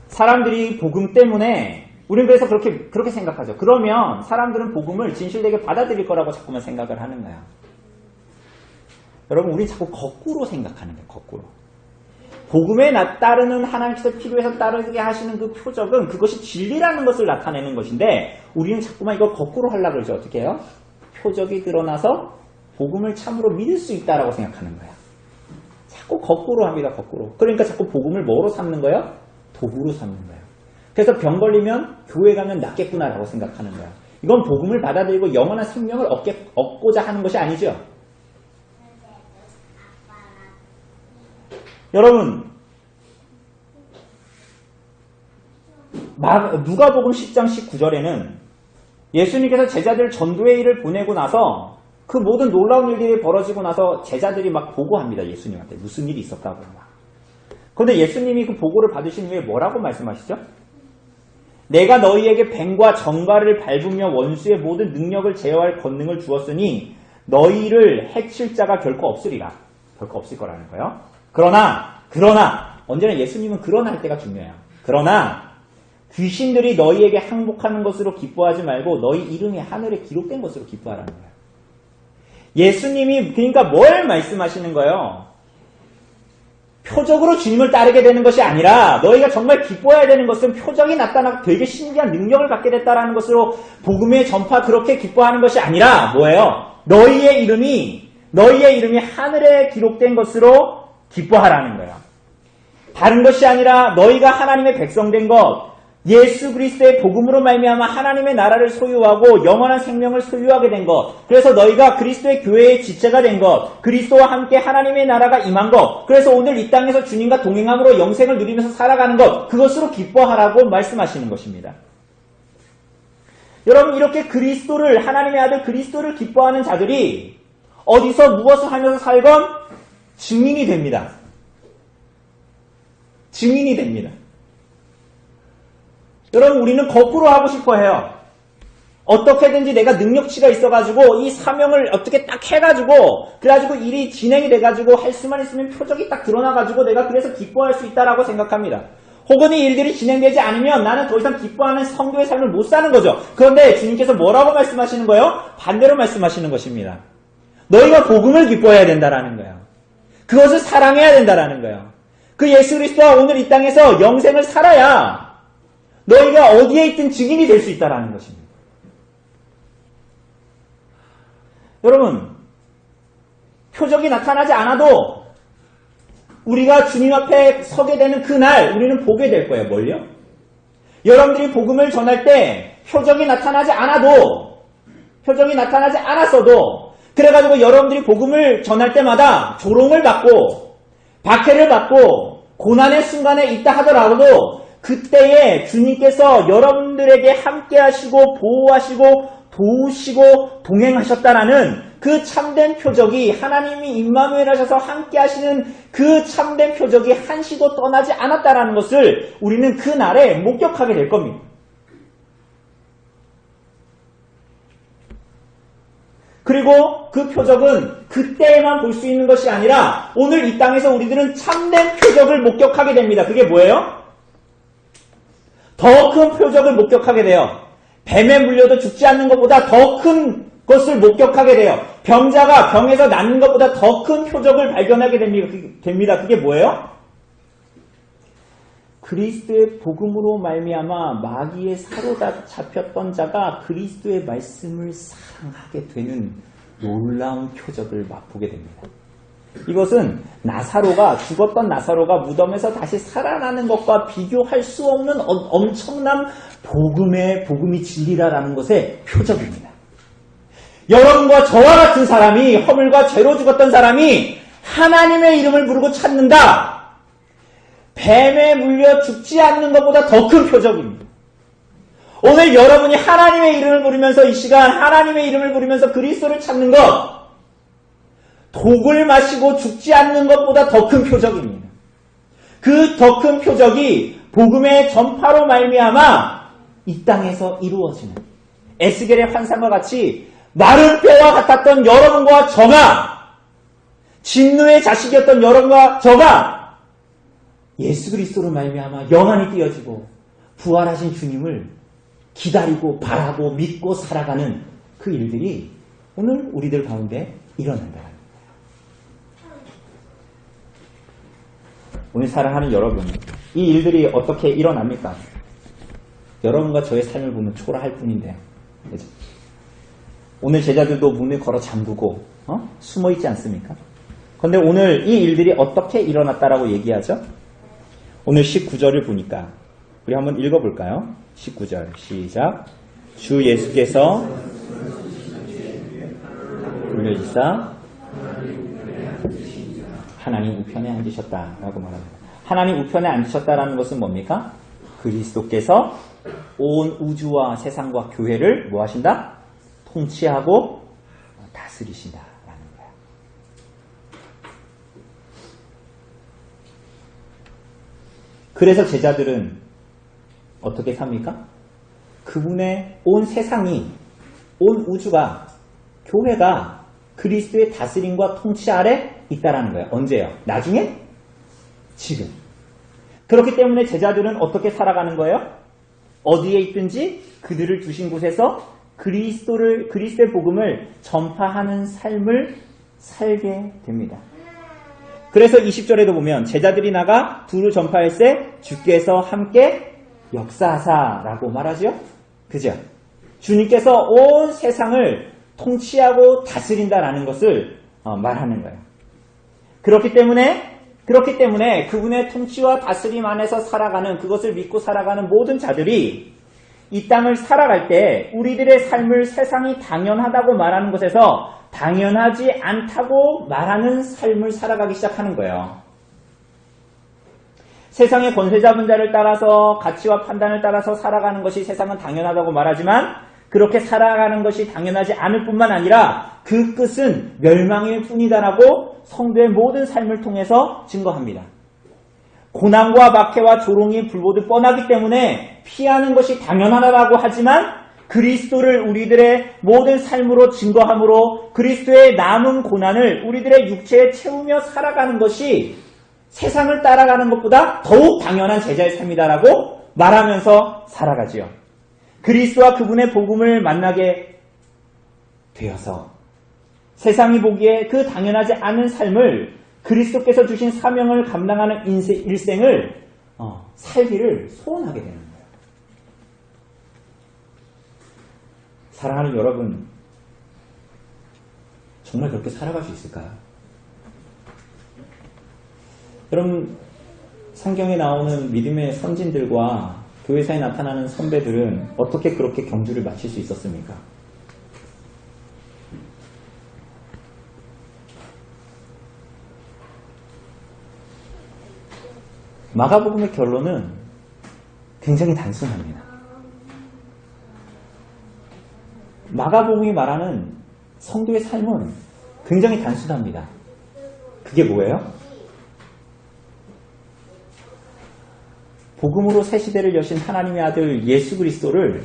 사람들이 복음 때문에 우리는 그래서 그렇게 생각하죠. 그러면 사람들은 복음을 진실되게 받아들일 거라고 자꾸만 생각을 하는 거야. 여러분, 우리 자꾸 거꾸로 생각하는 거예요. 거꾸로. 복음에 따르는 하나님께서 필요해서 따르게 하시는 그 표적은 그것이 진리라는 것을 나타내는 것인데 우리는 자꾸만 이걸 거꾸로 하려고 그러죠. 어떻게 해요? 표적이 드러나서 복음을 참으로 믿을 수 있다라고 생각하는 거야. 자꾸 거꾸로 합니다. 거꾸로. 그러니까 자꾸 복음을 뭐로 삼는 거예요? 도구로 삼는 거예요. 그래서 병 걸리면 교회 가면 낫겠구나라고 생각하는 거야. 이건 복음을 받아들이고 영원한 생명을 얻고자 하는 것이 아니죠. 여러분, 누가복음 10장 19절에는 예수님께서 제자들 전도의 일을 보내고 나서 그 모든 놀라운 일들이 벌어지고 나서 제자들이 막 보고합니다. 예수님한테 무슨 일이 있었다고 막. 그런데 예수님이 그 보고를 받으신 후에 뭐라고 말씀하시죠? 내가 너희에게 뱀과 정갈을 밟으며 원수의 모든 능력을 제어할 권능을 주었으니 너희를 해칠 자가 결코 없으리라. 결코 없을 거라는 거예요. 그러나 언제나 예수님은 그러나 할 때가 중요해요. 그러나 귀신들이 너희에게 항복하는 것으로 기뻐하지 말고 너희 이름이 하늘에 기록된 것으로 기뻐하라는 거예요. 예수님이 그러니까 뭘 말씀하시는 거예요? 표적으로 주님을 따르게 되는 것이 아니라 너희가 정말 기뻐해야 되는 것은 표적이 나타나고 되게 신기한 능력을 갖게 됐다라는 것으로 복음의 전파 그렇게 기뻐하는 것이 아니라 뭐예요? 너희의 이름이 하늘에 기록된 것으로 기뻐하라는 거예요. 다른 것이 아니라 너희가 하나님의 백성된 것, 예수 그리스도의 복음으로 말미암아 하나님의 나라를 소유하고 영원한 생명을 소유하게 된 것, 그래서 너희가 그리스도의 교회의 지체가 된 것, 그리스도와 함께 하나님의 나라가 임한 것, 그래서 오늘 이 땅에서 주님과 동행함으로 영생을 누리면서 살아가는 것, 그것으로 기뻐하라고 말씀하시는 것입니다. 여러분, 이렇게 그리스도를, 하나님의 아들 그리스도를 기뻐하는 자들이 어디서 무엇을 하면서 살건 증인이 됩니다. 증인이 됩니다. 여러분, 우리는 거꾸로 하고 싶어 해요. 어떻게든지 내가 능력치가 있어가지고 이 사명을 어떻게 딱 해가지고 그래가지고 일이 진행이 돼가지고 할 수만 있으면 표적이 딱 드러나가지고 내가 그래서 기뻐할 수 있다라고 생각합니다. 혹은 이 일들이 진행되지 않으면 나는 더 이상 기뻐하는 성도의 삶을 못 사는 거죠. 그런데 주님께서 뭐라고 말씀하시는 거예요? 반대로 말씀하시는 것입니다. 너희가 복음을 기뻐해야 된다라는 거예요. 그것을 사랑해야 된다라는 거예요. 그 예수 그리스도와 오늘 이 땅에서 영생을 살아야 너희가 어디에 있든 증인이 될 수 있다라는 것입니다. 여러분, 표적이 나타나지 않아도 우리가 주님 앞에 서게 되는 그날 우리는 보게 될 거예요. 뭘요? 여러분들이 복음을 전할 때 표적이 나타나지 않았어도 그래가지고 여러분들이 복음을 전할 때마다 조롱을 받고 박해를 받고 고난의 순간에 있다 하더라도 그때에 주님께서 여러분들에게 함께 하시고 보호하시고 도우시고 동행하셨다라는 그 참된 표적이 하나님이 임마누엘 하셔서 함께 하시는 그 참된 표적이 한시도 떠나지 않았다라는 것을 우리는 그 날에 목격하게 될 겁니다. 그리고 그 표적은 그때에만 볼 수 있는 것이 아니라 오늘 이 땅에서 우리들은 참된 표적을 목격하게 됩니다. 그게 뭐예요? 더 큰 표적을 목격하게 돼요. 뱀에 물려도 죽지 않는 것보다 더 큰 것을 목격하게 돼요. 병자가 병에서 낫는 것보다 더 큰 표적을 발견하게 됩니다. 그게 뭐예요? 그리스도의 복음으로 말미암아 마귀에 사로잡혔던 자가 그리스도의 말씀을 사랑하게 되는 놀라운 표적을 맛보게 됩니다. 이것은 죽었던 나사로가 무덤에서 다시 살아나는 것과 비교할 수 없는 엄청난 복음이 진리라는 것의 표적입니다. 여러분과 저와 같은 사람이 허물과 죄로 죽었던 사람이 하나님의 이름을 부르고 찾는다. 뱀에 물려 죽지 않는 것보다 더 큰 표적입니다. 오늘 여러분이 하나님의 이름을 부르면서 이 시간 하나님의 이름을 부르면서 그리스도를 찾는 것, 독을 마시고 죽지 않는 것보다 더 큰 표적입니다. 그 더 큰 표적이 복음의 전파로 말미암아 이 땅에서 이루어지는 에스겔의 환상과 같이 마른 뼈와 같았던 여러분과 저가, 진노의 자식이었던 여러분과 저가 예수 그리스도로 말미암아 영안이 띄어지고 부활하신 주님을 기다리고 바라고 믿고 살아가는 그 일들이 오늘 우리들 가운데 일어난다. 오늘 사랑하는 여러분, 이 일들이 어떻게 일어납니까? 여러분과 저의 삶을 보면 초라할 뿐인데요. 그렇죠? 오늘 제자들도 문을 걸어 잠그고 숨어 있지 않습니까? 그런데 오늘 이 일들이 어떻게 일어났다라고 얘기하죠? 오늘 19절을 보니까 우리 한번 읽어볼까요? 19절 시작. 주 예수께서 불려지사 하나님 우편에 앉으셨다라고 말합니다. 하나님 우편에 앉으셨다라는 것은 뭡니까? 그리스도께서 온 우주와 세상과 교회를 뭐 하신다? 통치하고 다스리신다라는 거예요. 그래서 제자들은 어떻게 삽니까? 그분의 온 세상이, 온 우주가, 교회가 그리스도의 다스림과 통치 아래 있다라는 거예요. 언제요? 나중에? 지금. 그렇기 때문에 제자들은 어떻게 살아가는 거예요? 어디에 있든지 그들을 두신 곳에서 그리스도의 복음을 전파하는 삶을 살게 됩니다. 그래서 20절에도 보면 제자들이 나가 두루 전파할세 주께서 함께 역사하사라고 말하죠. 그죠? 주님께서 온 세상을 통치하고 다스린다라는 것을 말하는 거예요. 그렇기 때문에 그분의 통치와 다스림 안에서 살아가는, 그것을 믿고 살아가는 모든 자들이 이 땅을 살아갈 때 우리들의 삶을 세상이 당연하다고 말하는 것에서 당연하지 않다고 말하는 삶을 살아가기 시작하는 거예요. 세상의 권세 잡은 자를 따라서, 가치와 판단을 따라서 살아가는 것이 세상은 당연하다고 말하지만 그렇게 살아가는 것이 당연하지 않을 뿐만 아니라 그 끝은 멸망일 뿐이다라고 성도의 모든 삶을 통해서 증거합니다. 고난과 박해와 조롱이 불보듯 뻔하기 때문에 피하는 것이 당연하다고 하지만 그리스도를 우리들의 모든 삶으로 증거함으로 그리스도의 남은 고난을 우리들의 육체에 채우며 살아가는 것이 세상을 따라가는 것보다 더욱 당연한 제자의 삶이다라고 말하면서 살아가지요. 그리스도와 그분의 복음을 만나게 되어서 세상이 보기에 그 당연하지 않은 삶을, 그리스도께서 주신 사명을 감당하는 일생을 살기를 소원하게 되는 거예요. 사랑하는 여러분, 정말 그렇게 살아갈 수 있을까요? 여러분, 성경에 나오는 믿음의 선진들과 교회사에 나타나는 선배들은 어떻게 그렇게 경주를 마칠 수 있었습니까? 마가복음의 결론은 굉장히 단순합니다. 마가복음이 말하는 성도의 삶은 굉장히 단순합니다. 그게 뭐예요? 복음으로 새 시대를 여신 하나님의 아들 예수 그리스도를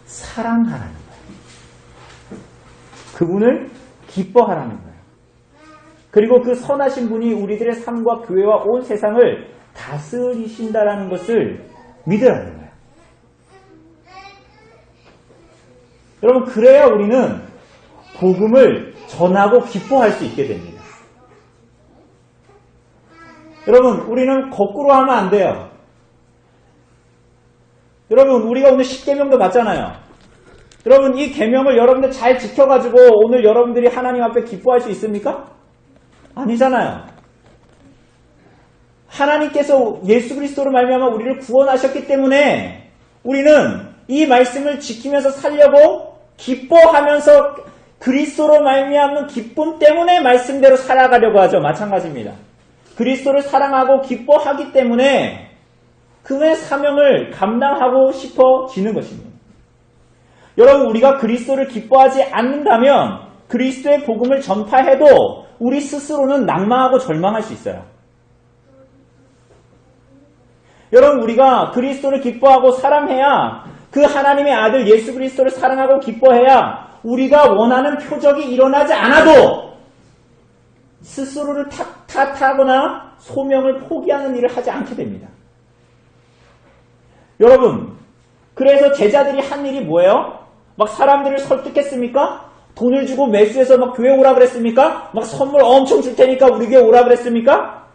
사랑하라는 거예요. 그분을 기뻐하라는 거예요. 그리고 그 선하신 분이 우리들의 삶과 교회와 온 세상을 다스리신다라는 것을 믿으라는 거예요. 여러분, 그래야 우리는 복음을 전하고 기뻐할 수 있게 됩니다. 여러분, 우리는 거꾸로 하면 안 돼요. 여러분, 우리가 오늘 10계명도 맞잖아요. 여러분, 이 계명을 여러분들 잘 지켜가지고 오늘 여러분들이 하나님 앞에 기뻐할 수 있습니까? 아니잖아요. 하나님께서 예수 그리스도로 말미암아 우리를 구원하셨기 때문에 우리는 이 말씀을 지키면서 살려고 기뻐하면서 그리스도로 말미암는 기쁨 때문에 말씀대로 살아가려고 하죠. 마찬가지입니다. 그리스도를 사랑하고 기뻐하기 때문에 그의 사명을 감당하고 싶어지는 것입니다. 여러분, 우리가 그리스도를 기뻐하지 않는다면 그리스도의 복음을 전파해도 우리 스스로는 낭망하고 절망할 수 있어요. 여러분, 우리가 그리스도를 기뻐하고 사랑해야, 그 하나님의 아들 예수 그리스도를 사랑하고 기뻐해야 우리가 원하는 표적이 일어나지 않아도 스스로를 탓하거나 소명을 포기하는 일을 하지 않게 됩니다. 여러분, 그래서 제자들이 한 일이 뭐예요? 막 사람들을 설득했습니까? 돈을 주고 매수해서 막 교회 오라 그랬습니까? 막 선물 엄청 줄 테니까 우리 교회 오라 그랬습니까?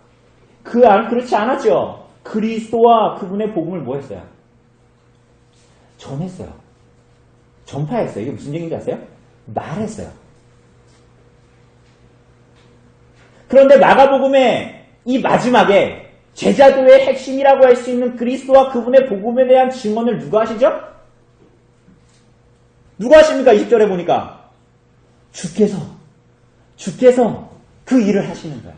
그렇지 않았죠. 그리스도와 그분의 복음을 뭐 했어요? 전했어요. 전파했어요. 이게 무슨 얘기인지 아세요? 말했어요. 그런데 마가복음의 이 마지막에 제자들의 핵심이라고 할 수 있는 그리스도와 그분의 복음에 대한 증언을 누가 하시죠? 누가 하십니까? 20절에 보니까 주께서 그 일을 하시는 거예요.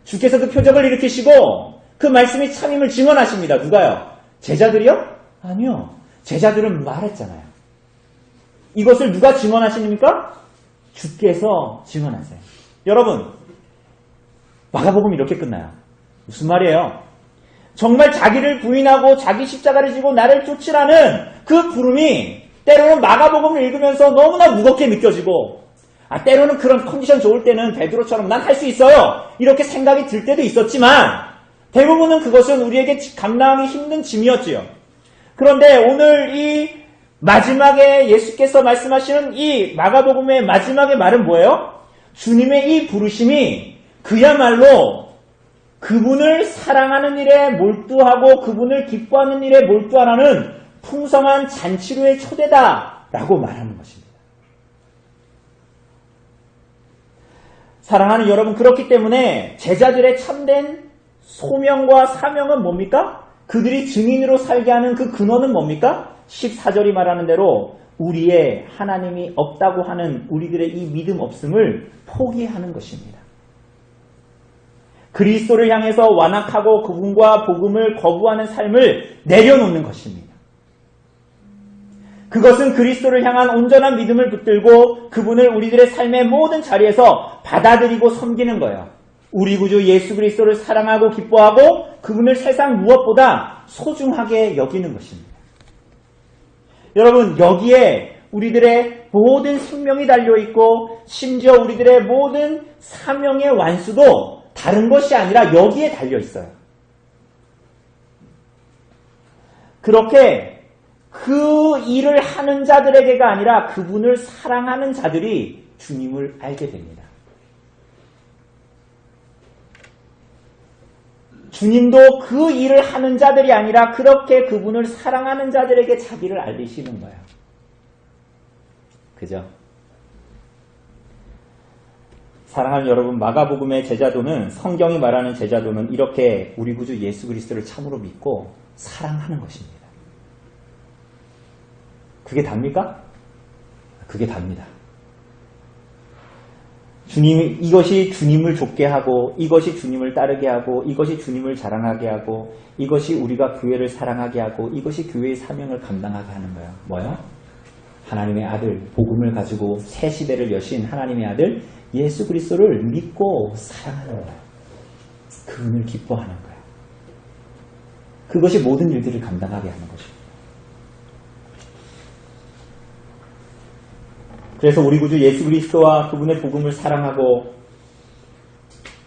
주께서 그 표적을 일으키시고 그 말씀이 참임을 증언하십니다. 누가요? 제자들이요? 아니요. 제자들은 말했잖아요. 이것을 누가 증언하십니까? 주께서 증언하세요. 여러분, 마가복음이 이렇게 끝나요. 무슨 말이에요? 정말 자기를 부인하고 자기 십자가를 지고 나를 쫓으라는 그 부름이 때로는 마가복음을 읽으면서 너무나 무겁게 느껴지고, 때로는 그런 컨디션 좋을 때는 베드로처럼 난 할 수 있어요, 이렇게 생각이 들 때도 있었지만 대부분은 그것은 우리에게 감당하기 힘든 짐이었지요. 그런데 오늘 이 마지막에 예수께서 말씀하시는 이 마가복음의 마지막의 말은 뭐예요? 주님의 이 부르심이 그야말로 그분을 사랑하는 일에 몰두하고 그분을 기뻐하는 일에 몰두하라는 풍성한 잔치로의 초대다라고 말하는 것입니다. 사랑하는 여러분, 그렇기 때문에 제자들의 참된 소명과 사명은 뭡니까? 그들이 증인으로 살게 하는 그 근원은 뭡니까? 14절이 말하는 대로 우리의 하나님이 없다고 하는 우리들의 이 믿음 없음을 포기하는 것입니다. 그리스도를 향해서 완악하고 그분과 복음을 거부하는 삶을 내려놓는 것입니다. 그것은 그리스도를 향한 온전한 믿음을 붙들고 그분을 우리들의 삶의 모든 자리에서 받아들이고 섬기는 거예요. 우리 구주 예수 그리스도를 사랑하고 기뻐하고 그분을 세상 무엇보다 소중하게 여기는 것입니다. 여러분, 여기에 우리들의 모든 생명이 달려있고 심지어 우리들의 모든 사명의 완수도 다른 것이 아니라 여기에 달려있어요. 그렇게 그 일을 하는 자들에게가 아니라 그분을 사랑하는 자들이 주님을 알게 됩니다. 주님도 그 일을 하는 자들이 아니라 그렇게 그분을 사랑하는 자들에게 자기를 알리시는 거예요. 그죠? 사랑하는 여러분, 마가복음의 제자도는, 성경이 말하는 제자도는 이렇게 우리 구주 예수 그리스도를 참으로 믿고 사랑하는 것입니다. 그게 답니까? 그게 답니다. 이것이 주님을 좇게 하고, 이것이 주님을 따르게 하고, 이것이 주님을 자랑하게 하고, 이것이 우리가 교회를 사랑하게 하고, 이것이 교회의 사명을 감당하게 하는 거예요. 뭐요? 하나님의 아들, 복음을 가지고 새 시대를 여신 하나님의 아들 예수 그리스도를 믿고 사랑하는 거예요. 그분을 기뻐하는 거예요. 그것이 모든 일들을 감당하게 하는 것입니다. 그래서 우리 구주 예수 그리스도와 그분의 복음을 사랑하고,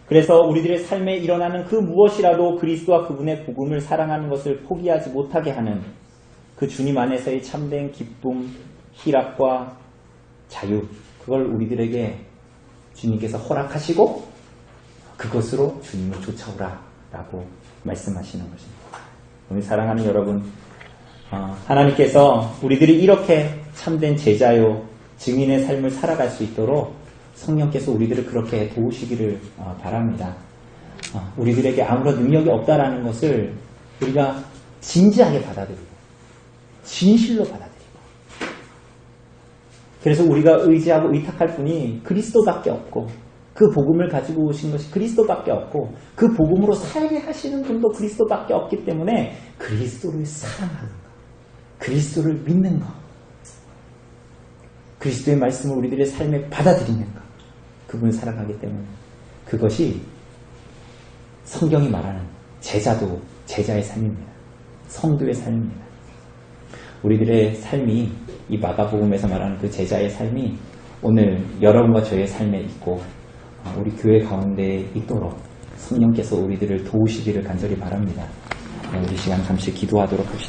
그래서 우리들의 삶에 일어나는 그 무엇이라도 그리스도와 그분의 복음을 사랑하는 것을 포기하지 못하게 하는 그 주님 안에서의 참된 기쁨, 희락과 자유, 그걸 우리들에게 주님께서 허락하시고 그것으로 주님을 쫓아오라 라고 말씀하시는 것입니다. 오늘 사랑하는 여러분, 하나님께서 우리들이 이렇게 참된 제자요 증인의 삶을 살아갈 수 있도록 성령께서 우리들을 그렇게 도우시기를 바랍니다. 우리들에게 아무런 능력이 없다라는 것을 우리가 진지하게 받아들이고 진실로 받아들이고, 그래서 우리가 의지하고 의탁할 분이 그리스도밖에 없고, 그 복음을 가지고 오신 것이 그리스도밖에 없고, 그 복음으로 살게 하시는 분도 그리스도밖에 없기 때문에 그리스도를 사랑하는 것, 그리스도를 믿는 것, 그리스도의 말씀을 우리들의 삶에 받아들이는 것, 그분을 사랑하기 때문에 그것이 성경이 말하는 제자도 제자의 삶입니다. 성도의 삶입니다. 우리들의 삶이, 이 마가복음에서 말하는 그 제자의 삶이 오늘 여러분과 저의 삶에 있고 우리 교회 가운데 있도록 성령께서 우리들을 도우시기를 간절히 바랍니다. 우리 시간 잠시 기도하도록 합시다.